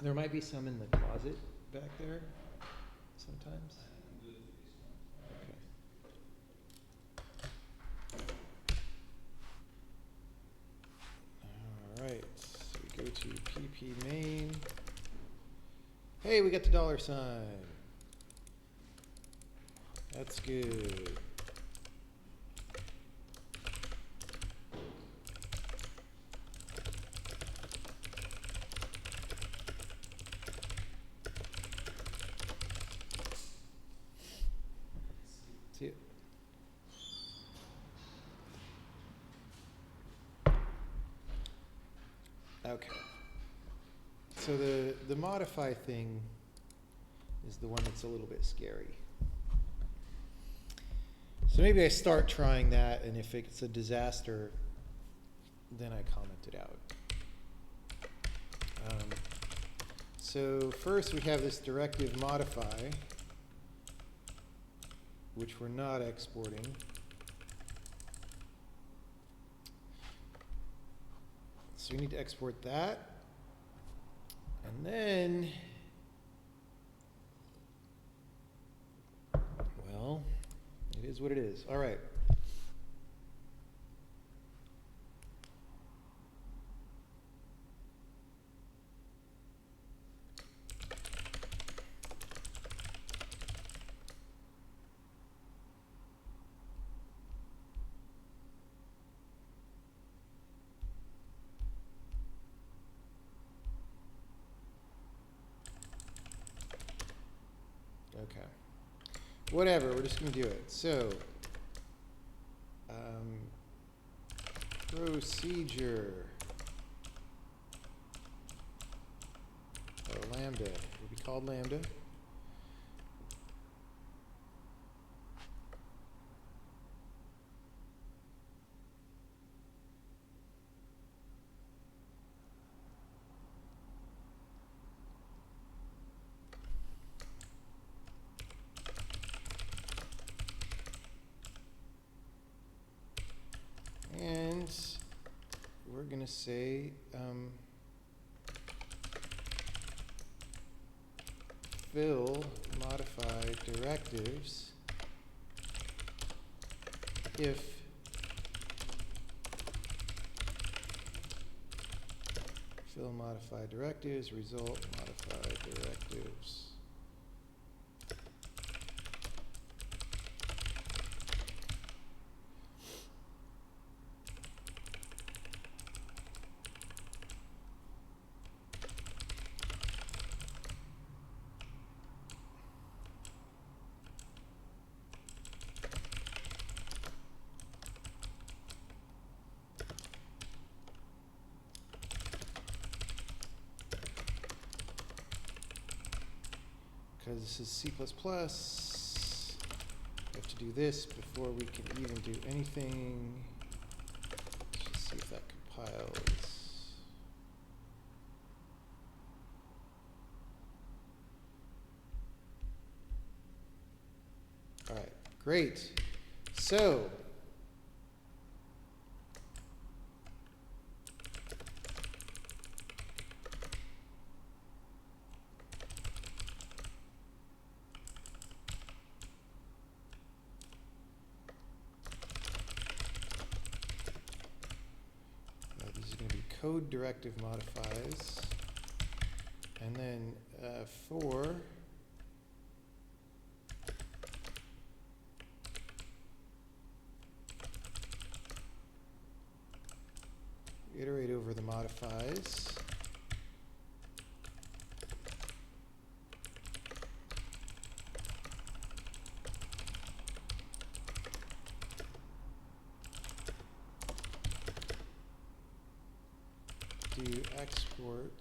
There might be some in the closet back there sometimes. Okay. All right, so we go to PP main. Hey, we got the $sign. That's good. See it. Okay. So the modify thing is the one that's a little bit scary. So maybe I start trying that, and if it's a disaster, then I comment it out. So first we have this directive modify, which we're not exporting. So we need to export that. And then, well, it is what it is. All right. Okay. Whatever, we're just going to do it. So, procedure. Oh, lambda. It will be called lambda. And we're going to say fill modify directives if fill modify directives result modify directives. Because this is C++, we have to do this before we can even do anything. Let's just see if that compiles. All right, great. So, code directive modifies, and then for iterate over the modifies. Do export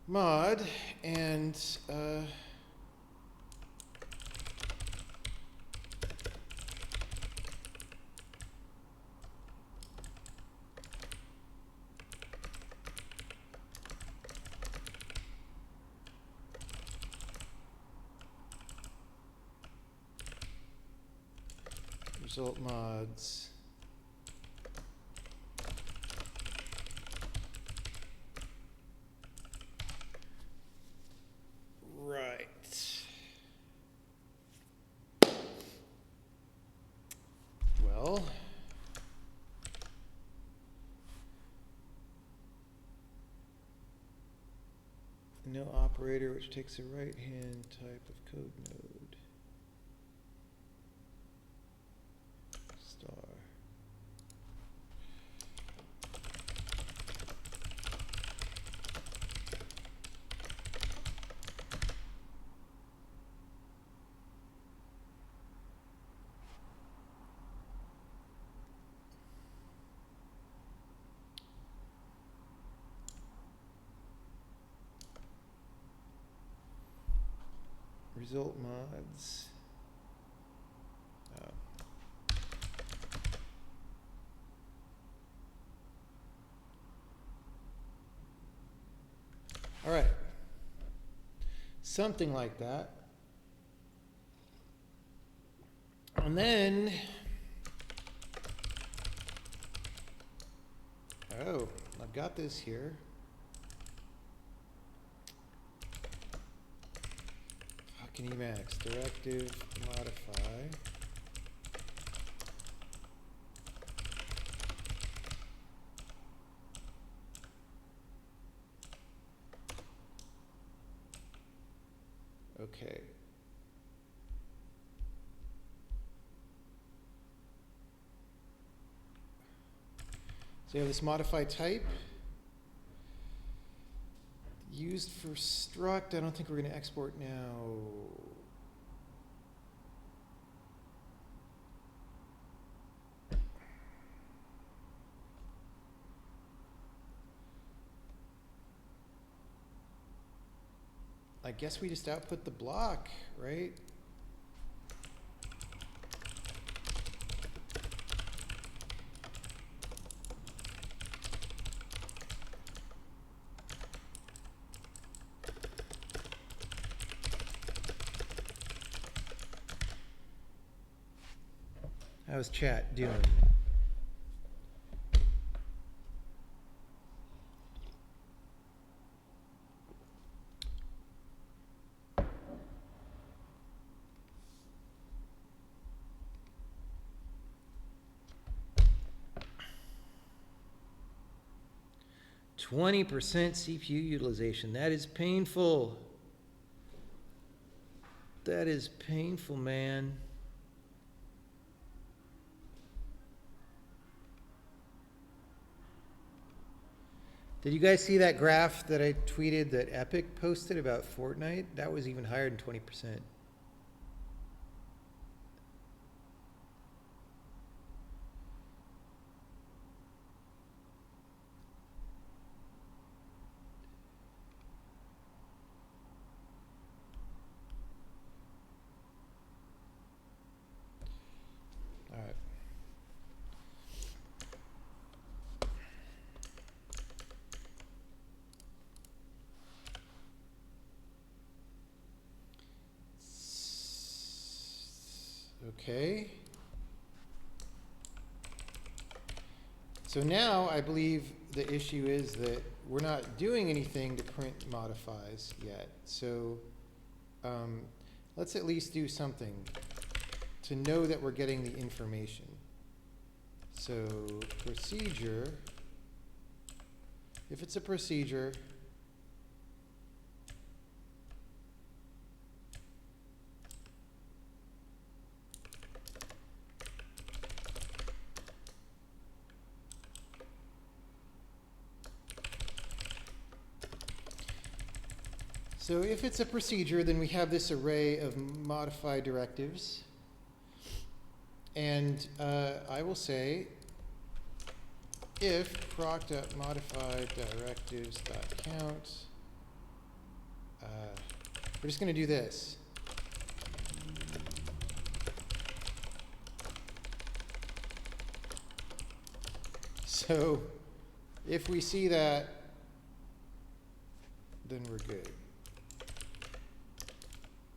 mod and result mods. no operator, which takes a right-hand type of code node. Star. Result mods. All right. Something like that. And then, oh, I've got this here. Fucking Emacs, directive modify. Okay. So you have this modify type used for struct. I don't think we're going to export now. I guess we just output the block, right? How's chat doing? %20 CPU utilization. That is painful. That is painful, man. Did you guys see that graph that I tweeted that Epic posted about Fortnite? That was even higher than 20%. All right. Okay. So now I believe the issue is that we're not doing anything to print modifies yet. So let's at least do something to know that we're getting the information. So procedure, if it's a procedure, so if it's a procedure, then we have this array of modify directives. And I will say if proc.modify directives.count, we're just going to do this. So if we see that, then we're good.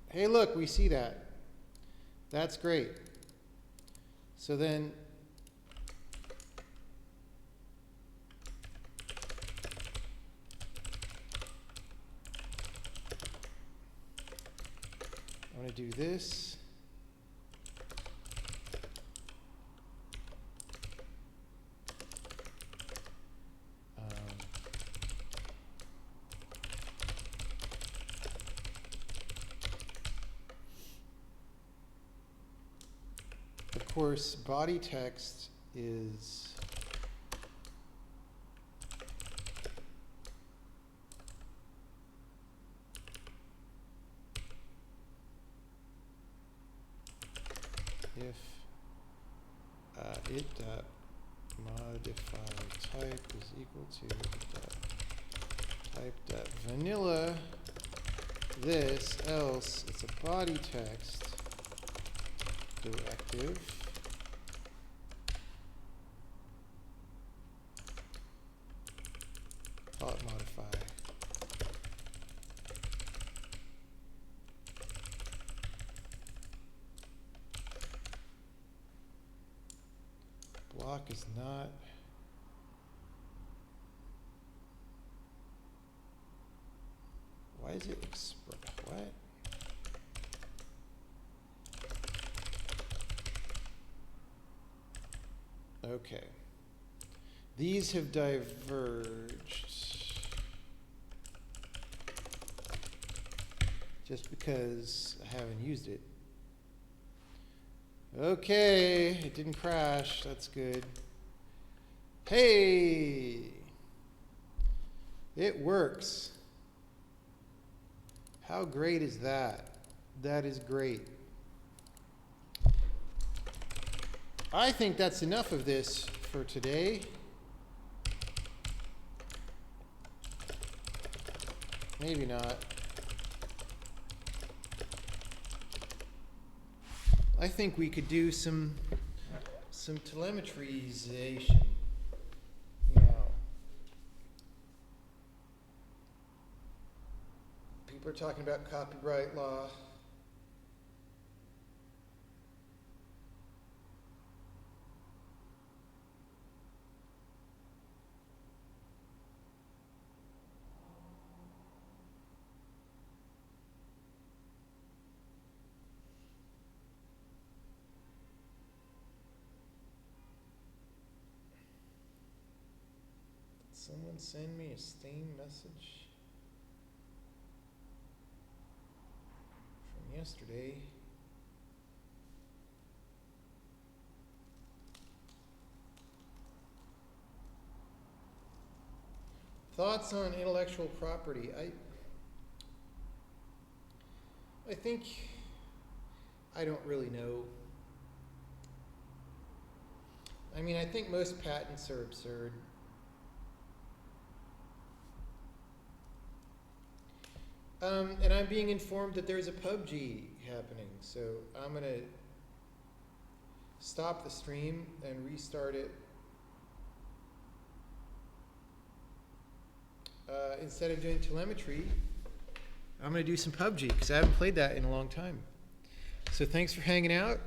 Hey, look, we see that. That's great. So then I want to do this. course, body text is if it dot modify type is equal to type dot vanilla this, else it's a body text directive. Call it modify. Block is not. Why is it what? Okay. These have diverged. Just because I haven't used it. Okay, it didn't crash. That's good. Hey! It works. How great is that? That is great. I think that's enough of this for today. Maybe not. I think we could do some telemetryization now. People are talking about copyright law. Someone send me a Steam message from yesterday. Thoughts on intellectual property? I think I don't really know. I mean, I think most patents are absurd. And I'm being informed that there's a PUBG happening, so I'm going to stop the stream and restart it. Instead of doing telemetry, I'm going to do some PUBG, because I haven't played that in a long time. So thanks for hanging out.